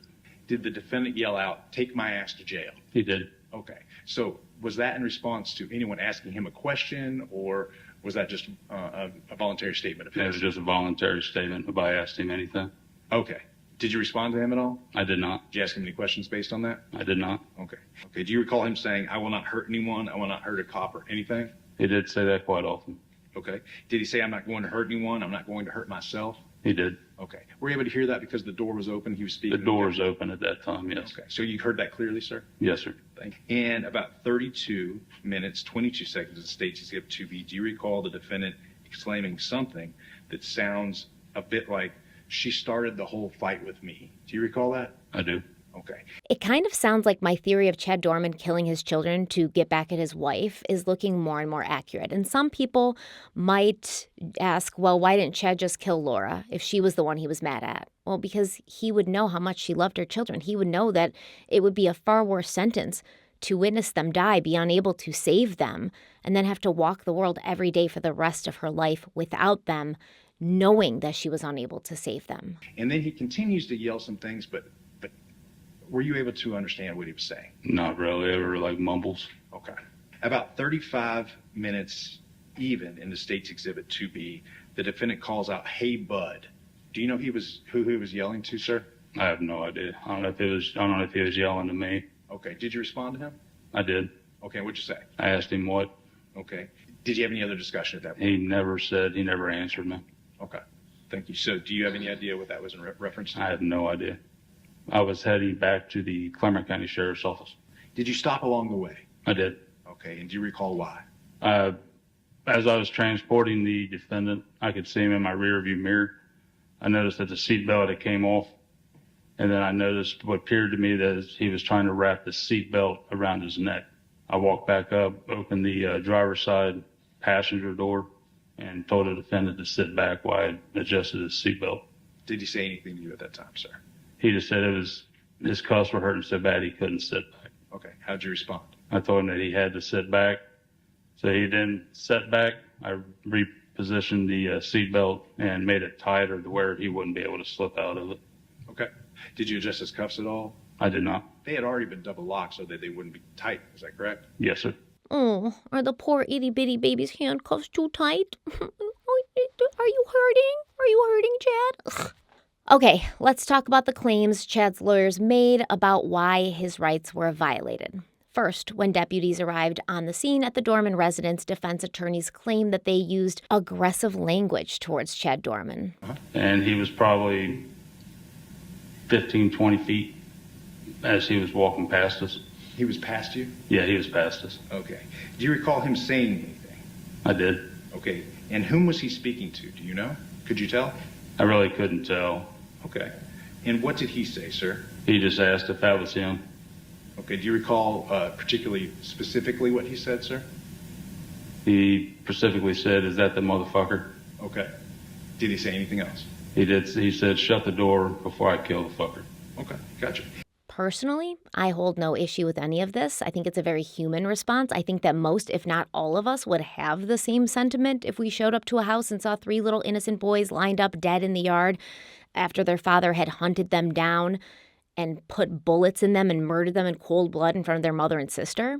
Did the defendant yell out, "Take my ass to jail"? He did. Okay. So was that in response to anyone asking him a question, or Was that just a voluntary statement of his? It was just a voluntary statement. Nobody asked him anything. Okay. Did you respond to him at all? I did not. Did you ask him any questions based on that? I did not. Okay. Okay. Do you recall him saying, "I will not hurt anyone. I will not hurt a cop or anything"? He did say that quite often. Okay. Did he say, "I'm not going to hurt anyone. I'm not going to hurt myself"? He did. Okay. Were you able to hear that because the door was open? He was speaking. The door was open at that time, yes. Okay. So you heard that clearly, sir? Yes, sir. Thank you. And about 32 minutes, 22 seconds of the State's Exhibit 2B, do you recall the defendant exclaiming something that sounds a bit like, "She started the whole fight with me"? Do you recall that? I do. Okay. It kind of sounds like my theory of Chad Doerman killing his children to get back at his wife is looking more and more accurate. And some people might ask, well, why didn't Chad just kill Laura if she was the one he was mad at? Well, because he would know how much she loved her children. He would know that it would be a far worse sentence to witness them die, be unable to save them, and then have to walk the world every day for the rest of her life without them, knowing that she was unable to save them. And then he continues to yell some things, but were you able to understand what he was saying? Not really. They were like mumbles. Okay. About 35 minutes even in the State's Exhibit 2B, the defendant calls out, "Hey, bud." Do you know who he was yelling to, sir? I have no idea. I don't know if he was yelling to me. Okay. Did you respond to him? I did. Okay. What'd you say? I asked him what. Okay. Did you have any other discussion at that point? He never answered me. Okay. Thank you. So do you have any idea what that was in reference to? I have no idea. I was heading back to the Clermont County Sheriff's Office. Did you stop along the way? I did. Okay. And do you recall why? As I was transporting the defendant, I could see him in my rearview mirror. I noticed that the seatbelt had came off, and then I noticed what appeared to me that he was trying to wrap the seatbelt around his neck. I walked back up, opened the driver's side passenger door, and told the defendant to sit back while I adjusted his seatbelt. Did he say anything to you at that time, sir? He just said his cuffs were hurting so bad he couldn't sit back. Okay. How'd you respond? I told him that he had to sit back. So he then sat back. I repositioned the seatbelt and made it tighter to where he wouldn't be able to slip out of it. Okay. Did you adjust his cuffs at all? I did not. They had already been double locked so that they wouldn't be tight. Is that correct? Yes, sir. Oh, are the poor itty-bitty baby's handcuffs too tight? Are you hurting? Are you hurting, Chad? Ugh. Okay, let's talk about the claims Chad's lawyers made about why his rights were violated. First, when deputies arrived on the scene at the Doerman residence, defense attorneys claimed that they used aggressive language towards Chad Doerman. And he was probably 15, 20 feet as he was walking past us. He was past you? Yeah, he was past us. Okay. Do you recall him saying anything? I did. Okay. And whom was he speaking to? Do you know? Could you tell? I really couldn't tell. Okay. And what did he say, sir? He just asked if that was him. Okay. Do you recall particularly specifically what he said, sir? He specifically said, "Is that the motherfucker?" Okay. Did he say anything else? He did. He said, "Shut the door before I kill the fucker." Okay. Gotcha. Personally, I hold no issue with any of this. I think it's a very human response. I think that most, if not all of us, would have the same sentiment if we showed up to a house and saw 3 little innocent boys lined up dead in the yard after their father had hunted them down and put bullets in them and murdered them in cold blood in front of their mother and sister.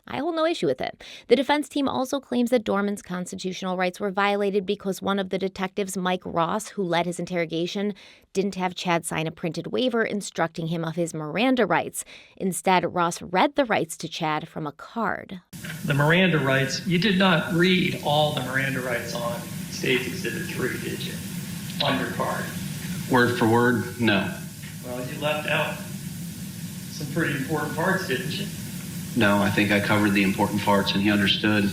I hold no issue with it. The defense team also claims that Doerman's constitutional rights were violated because one of the detectives, Mike Ross, who led his interrogation, didn't have Chad sign a printed waiver instructing him of his Miranda rights. Instead, Ross read the rights to Chad from a card. The Miranda rights, you did not read all the Miranda rights on State's Exhibit 3, did you? On your card. Word for word, no. Well, you left out some pretty important parts, didn't you? No, I think I covered the important parts, and he understood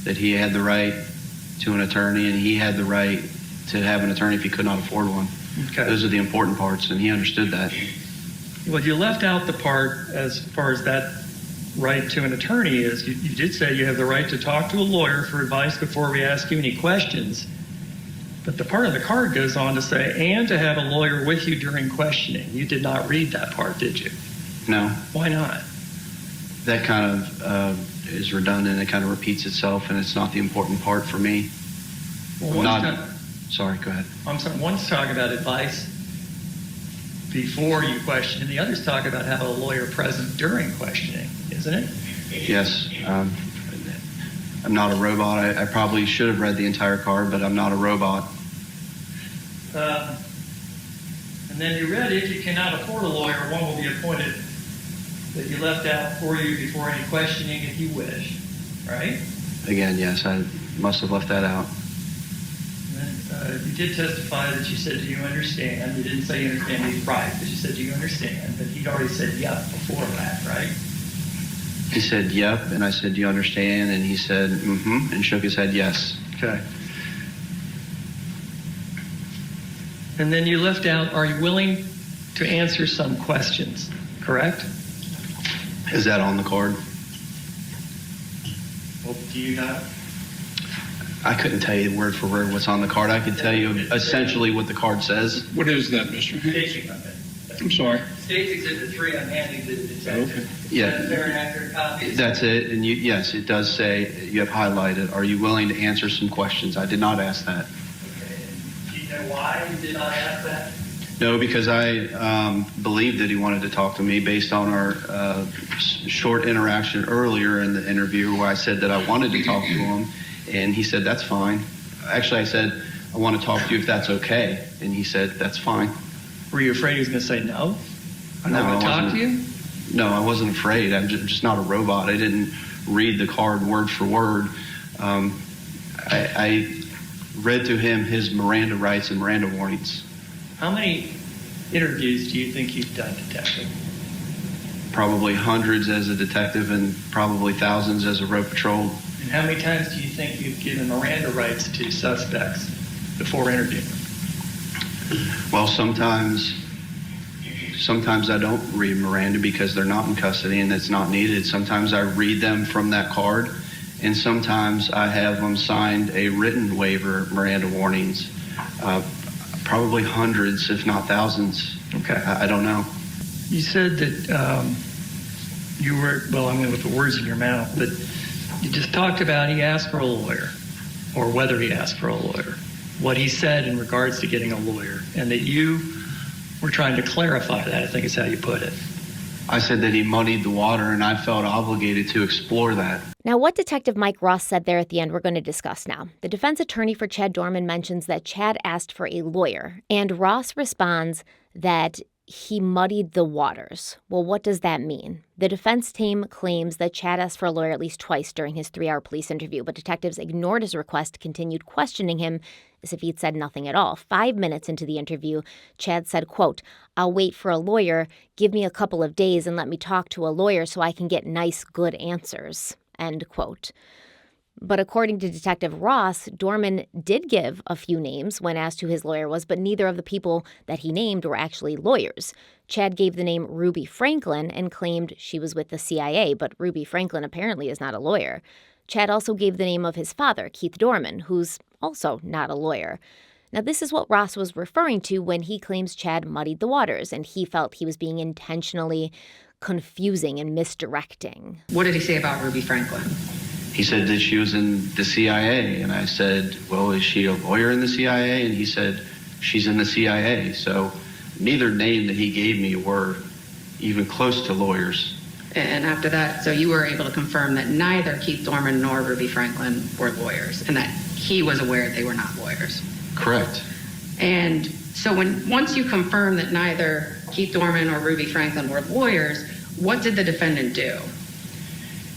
that he had the right to an attorney, and he had the right to have an attorney if he could not afford one. Okay. Those are the important parts, and he understood that. Well, you left out the part as far as that right to an attorney is. You did say you have the right to talk to a lawyer for advice before we ask you any questions. But the part of the card goes on to say, and to have a lawyer with you during questioning. You did not read that part, did you? No. Why not? That kind of is redundant. It kind of repeats itself, and it's not the important part for me. Well, sorry, go ahead. I'm sorry. One's talking about advice before you question, and the other's talking about having a lawyer present during questioning, isn't it? Yes. I'm not a robot. I probably should have read the entire card, but I'm not a robot. And then you read, if you cannot afford a lawyer, one will be appointed. That you left out for you before any questioning if you wish, right? Again, yes, I must have left that out. And you did testify that you said, do you understand? You didn't say you understand, he's right, but you said, do you understand? But he'd already said, yep, before that, right? He said, yep, and I said, do you understand? And he said, mm-hmm, and shook his head, yes. Okay. And then you left out, are you willing to answer some questions, correct? Is that on the card? Well, do you not? I couldn't tell you word for word what's on the card. I could tell you essentially what the card says. What is that, Mr. Hayes? I'm sorry. States Exhibit 3, I'm handing to the detective. Okay. Yeah. Is that a fair and accurate copy? That's it. And yes, it does say, you have highlighted, are you willing to answer some questions? I did not ask that. Okay. And do you know why you did not ask that? No, because I believed that he wanted to talk to me based on our short interaction earlier in the interview where I said that I wanted to talk to him, and he said, that's fine. Actually, I said, I want to talk to you if that's okay, and he said, that's fine. Were you afraid he was going to say no? I'm not going to talk to you? No, I wasn't afraid. I'm just not a robot. I didn't read the card word for word. I read to him his Miranda rights and Miranda warnings. How many interviews do you think you've done, detective? Probably hundreds as a detective and probably thousands as a road patrol. And how many times do you think you've given Miranda rights to suspects before interviewing them? Well, sometimes I don't read Miranda because they're not in custody and it's not needed. Sometimes I read them from that card, and sometimes I have them signed a written waiver, Miranda warnings. Probably hundreds, if not thousands. Okay. I don't know. You said that you were, well, I'm going to put words in your mouth, but you just talked about he asked for a lawyer, or whether he asked for a lawyer, what he said in regards to getting a lawyer, and that you were trying to clarify that, I think is how you put it. I said that he muddied the water, and I felt obligated to explore that. Now, what Detective Mike Ross said there at the end, we're going to discuss now. The defense attorney for Chad Doerman mentions that Chad asked for a lawyer, and Ross responds that he muddied the waters. Well, what does that mean? The defense team claims that Chad asked for a lawyer at least twice during his 3-hour police interview, but detectives ignored his request, continued questioning him as if he'd said nothing at all. 5 minutes into the interview, Chad said, quote, "I'll wait for a lawyer. Give me a couple of days and let me talk to a lawyer so I can get nice, good answers," end quote. But according to Detective Ross, Doerman did give a few names when asked who his lawyer was, but neither of the people that he named were actually lawyers. Chad gave the name Ruby Franklin and claimed she was with the CIA, but Ruby Franklin apparently is not a lawyer. Chad also gave the name of his father, Keith Doerman, who's also not a lawyer. Now, this is what Ross was referring to when he claims Chad muddied the waters, and he felt he was being intentionally confusing and misdirecting. What did he say about Ruby Franklin? He said that she was in the CIA, and I said, well, is she a lawyer in the CIA? And he said, she's in the CIA. So neither name that he gave me were even close to lawyers. And after that, so you were able to confirm that neither Keith Doerman nor Ruby Franklin were lawyers, and that he was aware they were not lawyers. Correct. And so once you confirmed that neither Keith Doerman or Ruby Franklin were lawyers, what did the defendant do?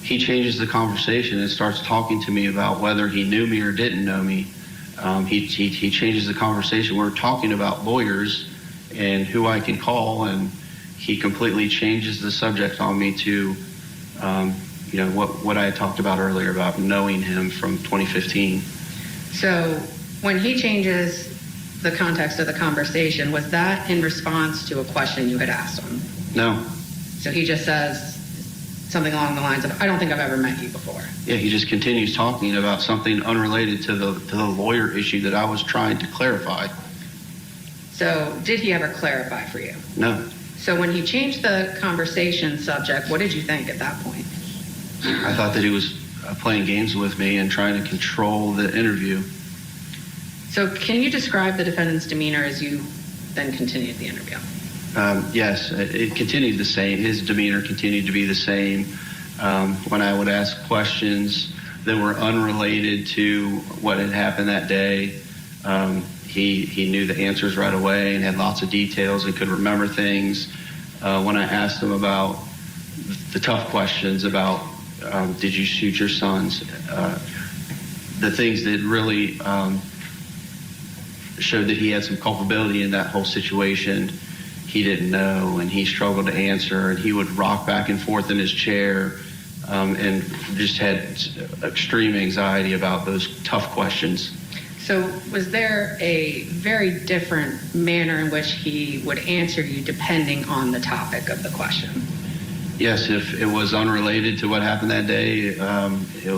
He changes the conversation and starts talking to me about whether he knew me or didn't know me. He changes the conversation. We're talking about lawyers and who I can call, and he completely changes the subject on me to, what I had talked about earlier about knowing him from 2015. So when he changes the context of the conversation, was that in response to a question you had asked him? No. So he just says something along the lines of, I don't think I've ever met you before. Yeah, he just continues talking about something unrelated to the lawyer issue that I was trying to clarify. So did he ever clarify for you? No. So when he changed the conversation subject, what did you think at that point? I thought that he was playing games with me and trying to control the interview. So can you describe the defendant's demeanor as you then continued the interview? Yes, it continued the same. His demeanor continued to be the same. When I would ask questions, that were unrelated to what had happened that day. He knew the answers right away and had lots of details and could remember things. When I asked him about the tough questions about did you shoot your sons, the things that really showed that he had some culpability in that whole situation, he didn't know, and he struggled to answer, and he would rock back and forth in his chair, and just had extreme anxiety about those tough questions. So was there a very different manner in which he would answer you depending on the topic of the question? Yes, if it was unrelated to what happened that day, it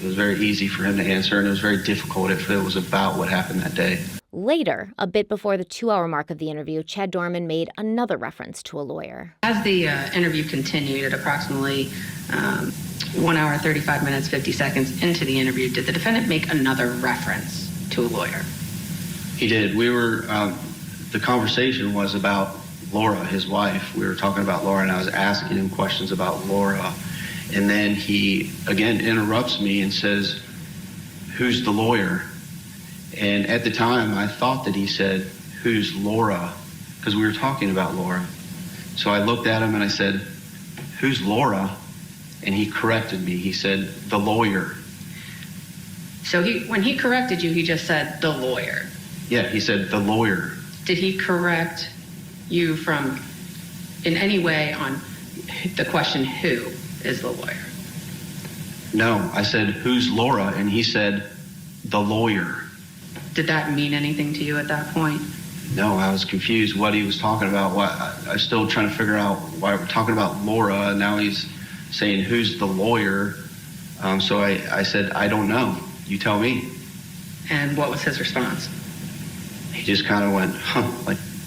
was very easy for him to answer, and it was very difficult if it was about what happened that day. Later, a bit before the 2-hour mark of the interview, Chad Doerman made another reference to a lawyer. As the interview continued at approximately 1 hour, 35 minutes, 50 seconds into the interview, did the defendant make another reference to a lawyer? He did. The conversation was about Laura, his wife. We were talking about Laura, and I was asking him questions about Laura. And then he, again, interrupts me and says, "Who's the lawyer?" And at the time, I thought that he said, "Who's Laura?" Because we were talking about Laura. So I looked at him and I said, "Who's Laura?" And he corrected me. He said, "The lawyer." So when he corrected you, he just said, "the lawyer." Yeah, he said, "The lawyer." Did he correct you in any way on the question, who is the lawyer? No, I said, "Who's Laura?" And he said, "The lawyer." Did that mean anything to you at that point? No, I was confused what he was talking about. I was still trying to figure out why we're talking about Laura. And now he's saying, "Who's the lawyer?" So I said, "I don't know. You tell me." And what was his response? He just kind of went, huh,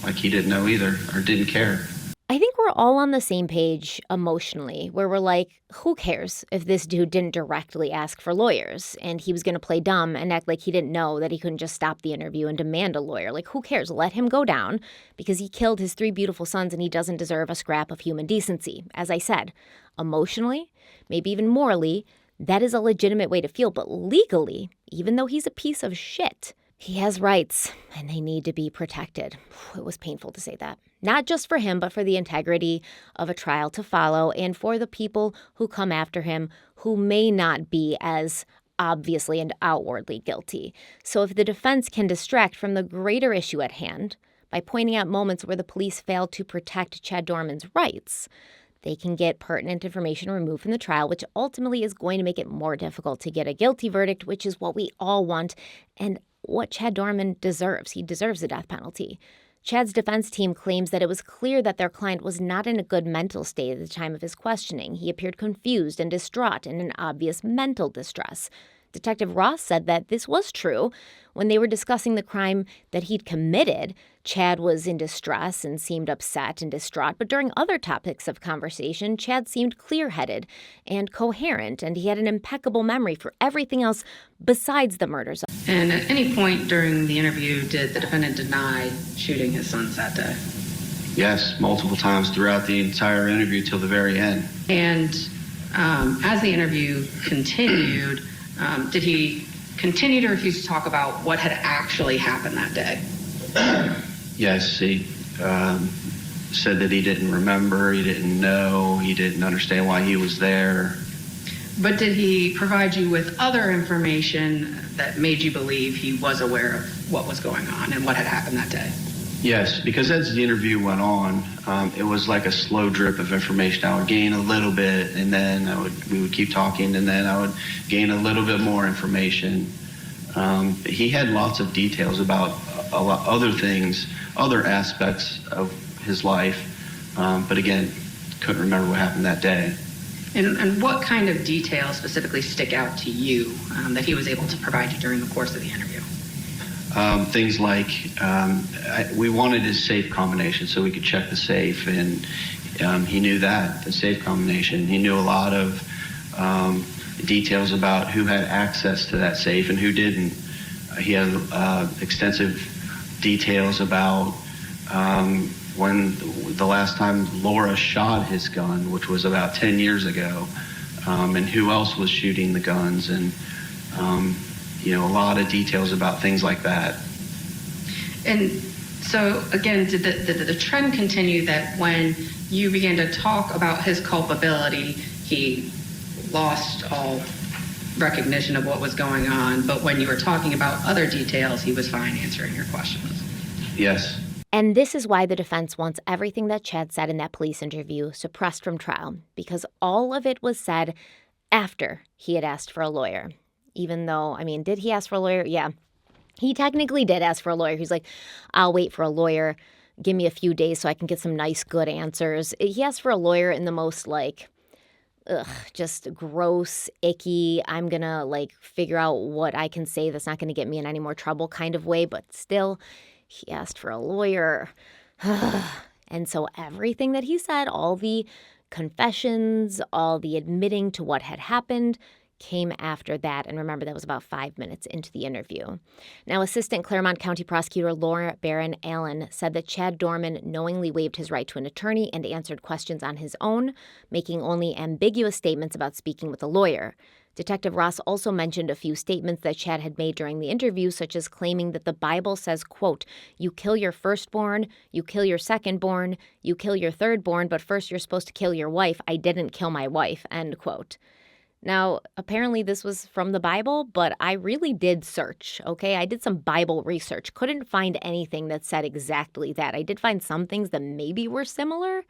like he didn't know either or didn't care. I think we're all on the same page emotionally, where we're like, who cares if this dude didn't directly ask for lawyers and he was going to play dumb and act like he didn't know that he couldn't just stop the interview and demand a lawyer? Like, who cares? Let him go down because he killed his 3 beautiful sons and he doesn't deserve a scrap of human decency. As I said, emotionally, maybe even morally, that is a legitimate way to feel. But legally, even though he's a piece of shit, he has rights, and they need to be protected. It was painful to say that. Not just for him, but for the integrity of a trial to follow, and for the people who come after him who may not be as obviously and outwardly guilty. So if the defense can distract from the greater issue at hand by pointing out moments where the police failed to protect Chad Doerman's rights, they can get pertinent information removed from the trial, which ultimately is going to make it more difficult to get a guilty verdict, which is what we all want and what Chad Doerman deserves. He deserves the death penalty. Chad's defense team claims that it was clear that their client was not in a good mental state at the time of his questioning. He appeared confused and distraught and in obvious mental distress. Detective Ross said that this was true. When they were discussing the crime that he'd committed, Chad was in distress and seemed upset and distraught. But during other topics of conversation, Chad seemed clear-headed and coherent, and he had an impeccable memory for everything else besides the murders. And at any point during the interview, did the defendant deny shooting his sons that day? Yes, multiple times throughout the entire interview till the very end. And as the interview continued, did he continue to refuse to talk about what had actually happened that day? Yes, he said that he didn't remember, he didn't know, he didn't understand why he was there. But did he provide you with other information that made you believe he was aware of what was going on and what had happened that day? Yes, because as the interview went on, it was like a slow drip of information. I would gain a little bit, and then we would keep talking, and then I would gain a little bit more information. He had lots of details about a lot other things, other aspects of his life, but again, couldn't remember what happened that day. And what kind of details specifically stick out to you that he was able to provide you during the course of the interview? Things like we wanted his safe combination so we could check the safe, and he knew that, the safe combination. He knew a lot of details about who had access to that safe and who didn't. He had extensive details about when the last time Laura shot his gun, which was about 10 years ago. and who else was shooting the guns, and a lot of details about things like that. And so, again, did the trend continue that when you began to talk about his culpability, he lost all recognition of what was going on, but when you were talking about other details, he was fine answering your questions? Yes. And this is why the defense wants everything that Chad said in that police interview suppressed from trial, because all of it was said after he had asked for a lawyer. Even though, did he ask for a lawyer? Yeah, he technically did ask for a lawyer. He's like, I'll wait for a lawyer. Give me a few days so I can get some nice, good answers. He asked for a lawyer in the most, just gross, icky, I'm going to, figure out what I can say that's not going to get me in any more trouble kind of way. But still, he asked for a lawyer. And so everything that he said, all the confessions, all the admitting to what had happened, came after that. And remember, that was about 5 minutes into the interview. Now, Assistant Clermont County Prosecutor Laura Barron Allen said that Chad Doerman knowingly waived his right to an attorney and answered questions on his own, making only ambiguous statements about speaking with a lawyer. Detective Ross also mentioned a few statements that Chad had made during the interview, such as claiming that the Bible says, quote, you kill your firstborn, you kill your secondborn, you kill your thirdborn, but first you're supposed to kill your wife. I didn't kill my wife, end quote. Now, apparently this was from the Bible, but I really did search, okay? I did some Bible research. Couldn't find anything that said exactly that. I did find some things that maybe were similar,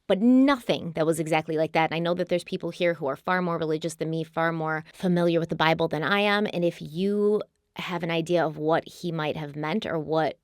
but nothing that was exactly like that. And I know that there's people here who are far more religious than me, far more familiar with the Bible than I am. And if you have an idea of what he might have meant or what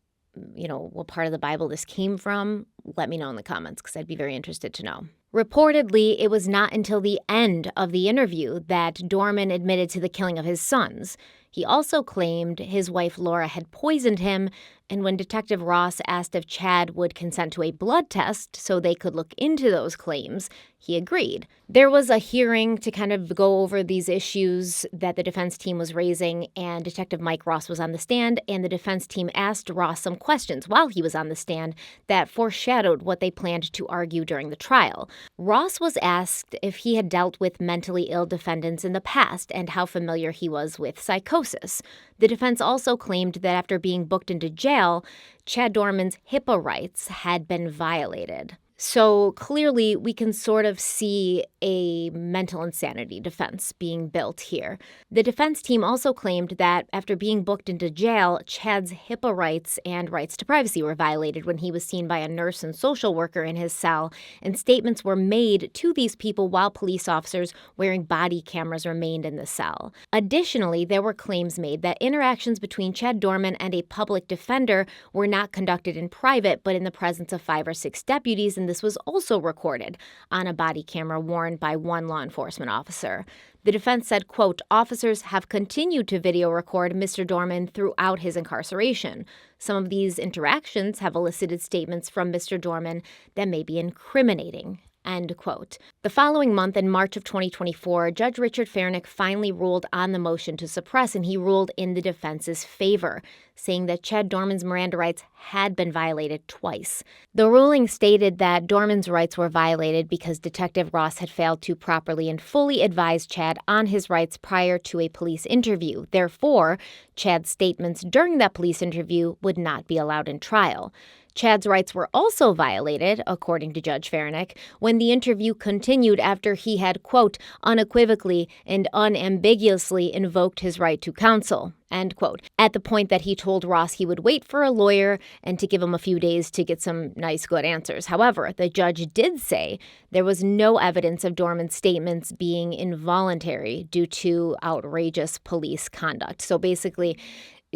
part of the Bible this came from, let me know in the comments because I'd be very interested to know. Reportedly, it was not until the end of the interview that Doerman admitted to the killing of his sons. He also claimed his wife Laura had poisoned him, and when Detective Ross asked if Chad would consent to a blood test so they could look into those claims, he agreed. There was a hearing to kind of go over these issues that the defense team was raising, and Detective Mike Ross was on the stand, and the defense team asked Ross some questions while he was on the stand that foreshadowed what they planned to argue during the trial. Ross was asked if he had dealt with mentally ill defendants in the past and how familiar he was with psychosis. The defense also claimed that after being booked into jail, Chad Doerman's HIPAA rights had been violated. So clearly, we can sort of see a mental insanity defense being built here. The defense team also claimed that after being booked into jail, Chad's HIPAA rights and rights to privacy were violated when he was seen by a nurse and social worker in his cell, and statements were made to these people while police officers wearing body cameras remained in the cell. Additionally, there were claims made that interactions between Chad Doerman and a public defender were not conducted in private, but in the presence of 5 or 6 deputies, and this was also recorded on a body camera worn by one law enforcement officer. The defense said, quote, officers have continued to video record Mr. Doerman throughout his incarceration. Some of these interactions have elicited statements from Mr. Doerman that may be incriminating. End quote. The following month, in March of 2024, Judge Richard Farnick finally ruled on the motion to suppress, and he ruled in the defense's favor, saying that Chad Doerman's Miranda rights had been violated twice. The ruling stated that Doerman's rights were violated because Detective Ross had failed to properly and fully advise Chad on his rights prior to a police interview. Therefore, Chad's statements during that police interview would not be allowed in trial. Chad's rights were also violated, according to Judge Farnick, when the interview continued after he had, quote, unequivocally and unambiguously invoked his right to counsel, end quote, at the point that he told Ross he would wait for a lawyer and to give him a few days to get some nice, good answers. However, the judge did say there was no evidence of Doerman's statements being involuntary due to outrageous police conduct. So basically,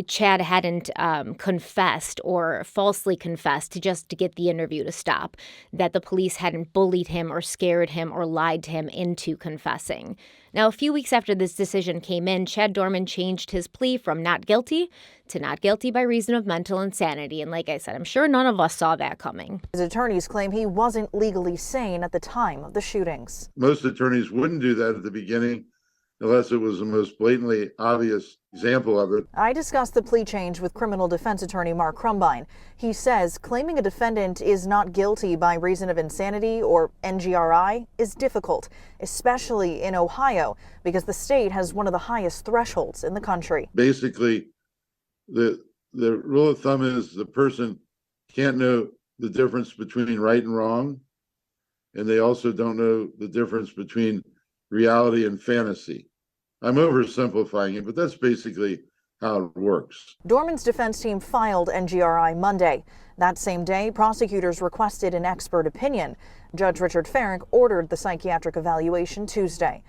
Chad hadn't confessed or falsely confessed just to get the interview to stop, that the police hadn't bullied him or scared him or lied to him into confessing. Now, a few weeks after this decision came in, Chad Doerman changed his plea from not guilty to not guilty by reason of mental insanity. And like I said, I'm sure none of us saw that coming. His attorneys claim he wasn't legally sane at the time of the shootings. Most attorneys wouldn't do that at the beginning unless it was the most blatantly obvious example of it. I discussed the plea change with criminal defense attorney Mark Crumbine. He says claiming a defendant is not guilty by reason of insanity or NGRI is difficult, especially in Ohio, because the state has one of the highest thresholds in the country. Basically, the rule of thumb is the person can't know the difference between right and wrong, and they also don't know the difference between reality and fantasy. I'm oversimplifying it, but that's basically how it works. Doerman's defense team filed NGRI Monday. That same day, prosecutors requested an expert opinion. Judge Richard Ferenc ordered the psychiatric evaluation Tuesday.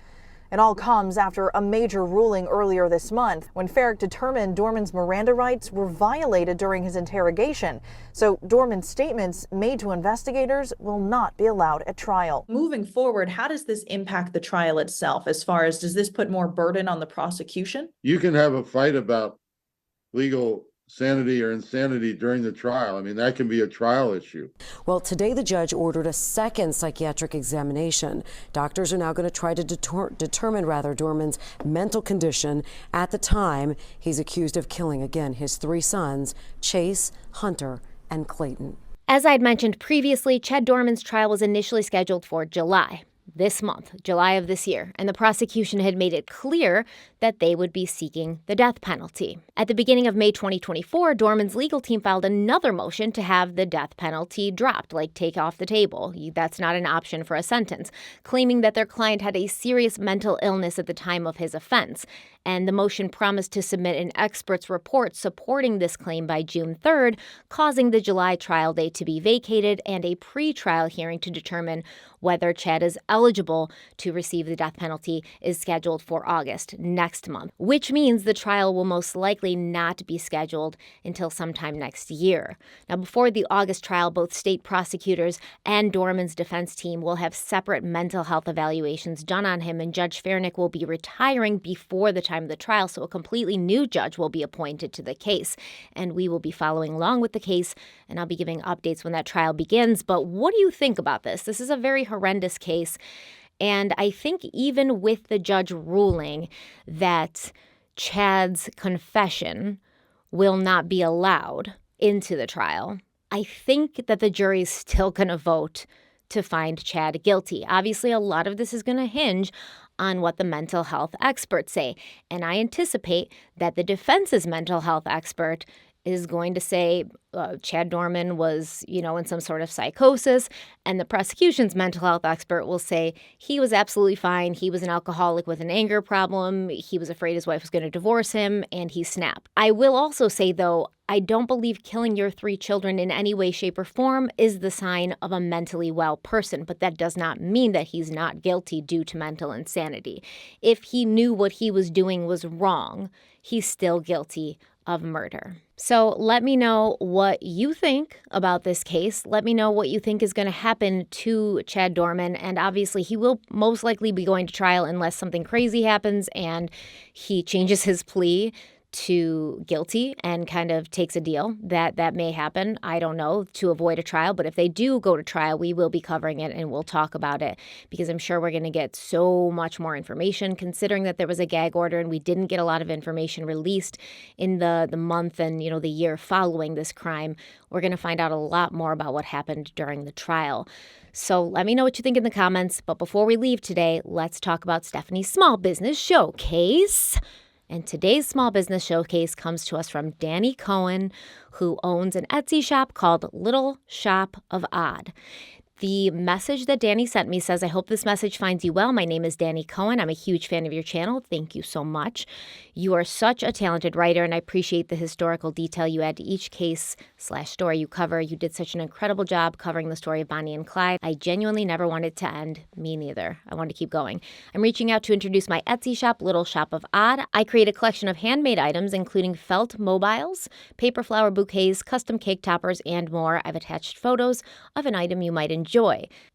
It all comes after a major ruling earlier this month when Ferenc determined Doerman's Miranda rights were violated during his interrogation. So Doerman's statements made to investigators will not be allowed at trial. Moving forward, how does this impact the trial itself? As far as, does this put more burden on the prosecution? You can have a fight about legal sanity or insanity during the trial. I mean, that can be a trial issue. Well, today the judge ordered a second psychiatric examination. Doctors are now going to try to determine Doerman's mental condition at the time he's accused of killing, again, his three sons, Chase, Hunter, and Clayton. As I had mentioned previously, Chad Doerman's trial was initially scheduled for July. This month, July of this year, and the prosecution had made it clear that they would be seeking the death penalty. At the beginning of May 2024, Doerman's legal team filed another motion to have the death penalty dropped, like take off the table. That's not an option for a sentence, claiming that their client had a serious mental illness at the time of his offense. And the motion promised to submit an expert's report supporting this claim by June 3rd, causing the July trial date to be vacated and a pre-trial hearing to determine whether Chad is eligible to receive the death penalty is scheduled for August next month, which means the trial will most likely not be scheduled until sometime next year. Now, before the August trial, both state prosecutors and Doerman's defense team will have separate mental health evaluations done on him, and Judge Ferenc will be retiring before the time of the trial, so a completely new judge will be appointed to the case. And we will be following along with the case, and I'll be giving updates when that trial begins. But what do you think about this? This is a very horrendous case. And I think even with the judge ruling that Chad's confession will not be allowed into the trial, I think that the jury is still going to vote to find Chad guilty. Obviously, a lot of this is going to hinge on what the mental health experts say. And I anticipate that the defense's mental health expert is going to say Chad Doerman was, in some sort of psychosis, and the prosecution's mental health expert will say he was absolutely fine. He was an alcoholic with an anger problem. He was afraid his wife was going to divorce him, and he snapped. I will also say, though, I don't believe killing your 3 children in any way, shape, or form is the sign of a mentally well person, but that does not mean that he's not guilty due to mental insanity. If he knew what he was doing was wrong, he's still guilty of murder. So let me know what you think about this case. Let me know what you think is going to happen to Chad Doerman. And obviously, he will most likely be going to trial unless something crazy happens and he changes his plea to guilty and kind of takes a deal. That may happen. I don't know, to avoid a trial. But if they do go to trial, we will be covering it and we'll talk about it because I'm sure we're going to get so much more information, considering that there was a gag order and we didn't get a lot of information released in the month and, the year following this crime. We're going to find out a lot more about what happened during the trial. So let me know what you think in the comments. But before we leave today, let's talk about Stephanie's Small Business Showcase. And today's Small Business Showcase comes to us from Danny Cohen, who owns an Etsy shop called Little Shop of Odd. The message that Danny sent me says, I hope this message finds you well. My name is Danny Cohen. I'm a huge fan of your channel. Thank you so much. You are such a talented writer, and I appreciate the historical detail you add to each case/story you cover. You did such an incredible job covering the story of Bonnie and Clyde. I genuinely never wanted to end. Me neither. I wanted to keep going. I'm reaching out to introduce my Etsy shop, Little Shop of Odd. I create a collection of handmade items, including felt mobiles, paper flower bouquets, custom cake toppers, and more. I've attached photos of an item you might enjoy.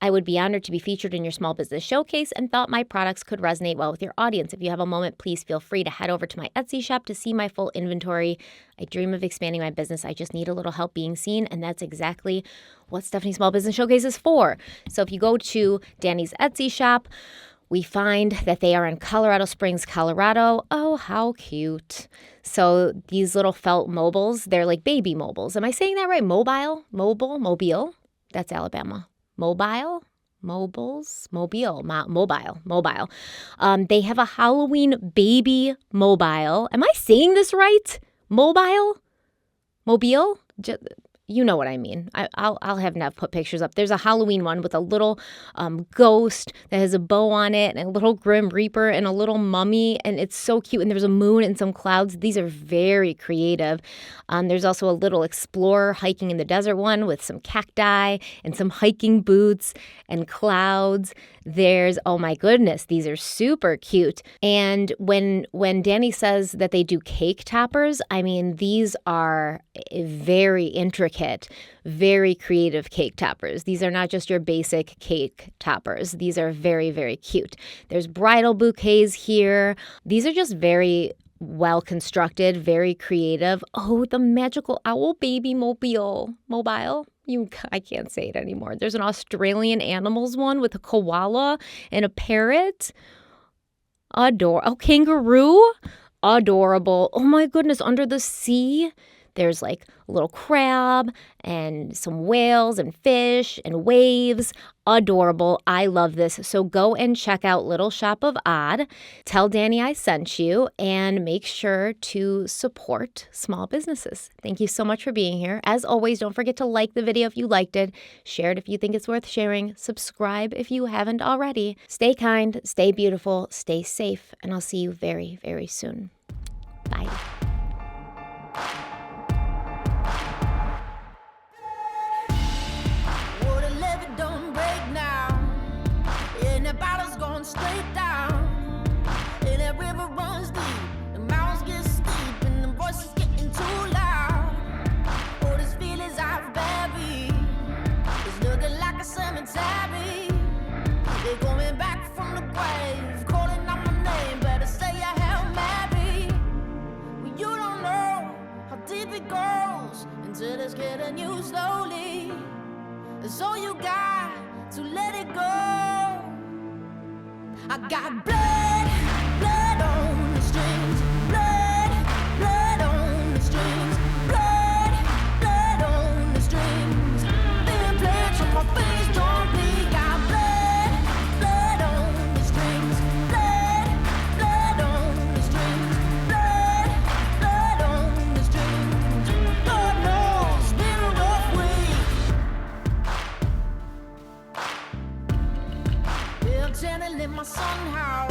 I would be honored to be featured in your small business showcase and thought my products could resonate well with your audience. If you have a moment, please feel free to head over to my Etsy shop to see my full inventory. I dream of expanding my business. I just need a little help being seen, and that's exactly what Stephanie's Small Business Showcase is for. So if you go to Danny's Etsy shop, We find that they are in Colorado Springs, Colorado. Oh, how cute. So these little felt mobiles, they're like baby mobiles. Am I saying that right? Mobile? That's Alabama. Mobile. They have a Halloween baby mobile. Am I saying this right? Mobile? You know what I mean. I'll have Nev put pictures up. There's a Halloween one with a little ghost that has a bow on it, and a little Grim Reaper and a little mummy, and it's so cute. And there's a moon and some clouds. These are very creative. There's also a little explorer hiking in the desert one with some cacti and some hiking boots and clouds. There's, oh my goodness, these are super cute. And when Danny says that they do cake toppers, I mean, these are very intricate, very creative cake toppers. These are not just your basic cake toppers. These are very, very cute. There's bridal bouquets here. These are just very well constructed, very creative. Oh, the magical owl baby mobile. I can't say it anymore. There's an Australian animals one with a koala and a parrot. Kangaroo. Adorable. Oh my goodness, under the sea. There's like a little crab and some whales and fish and waves. Adorable. I love this. So go and check out Little Shop of Odd. Tell Danny I sent you and make sure to support small businesses. Thank you so much for being here. As always, don't forget to like the video if you liked it. Share it if you think it's worth sharing. Subscribe if you haven't already. Stay kind, stay beautiful, stay safe, and I'll see you very, very soon. Bye. Straight down, and that river runs deep. The mountains get steep, and the voices getting too loud. All these feelings I've buried, it's looking like a cemetery. They're coming back from the grave, calling out my name. Better say a Hail Mary. Well, you don't know how deep it goes until it's getting you slowly. So you got to let it go. I got blood on the strings, blood on the strings, blood on the strings. Being played so my face don't bleed. Got blood on the strings, blood on the strings, blood on the strings. Lord knows it's been a rough week. Been channeling my son how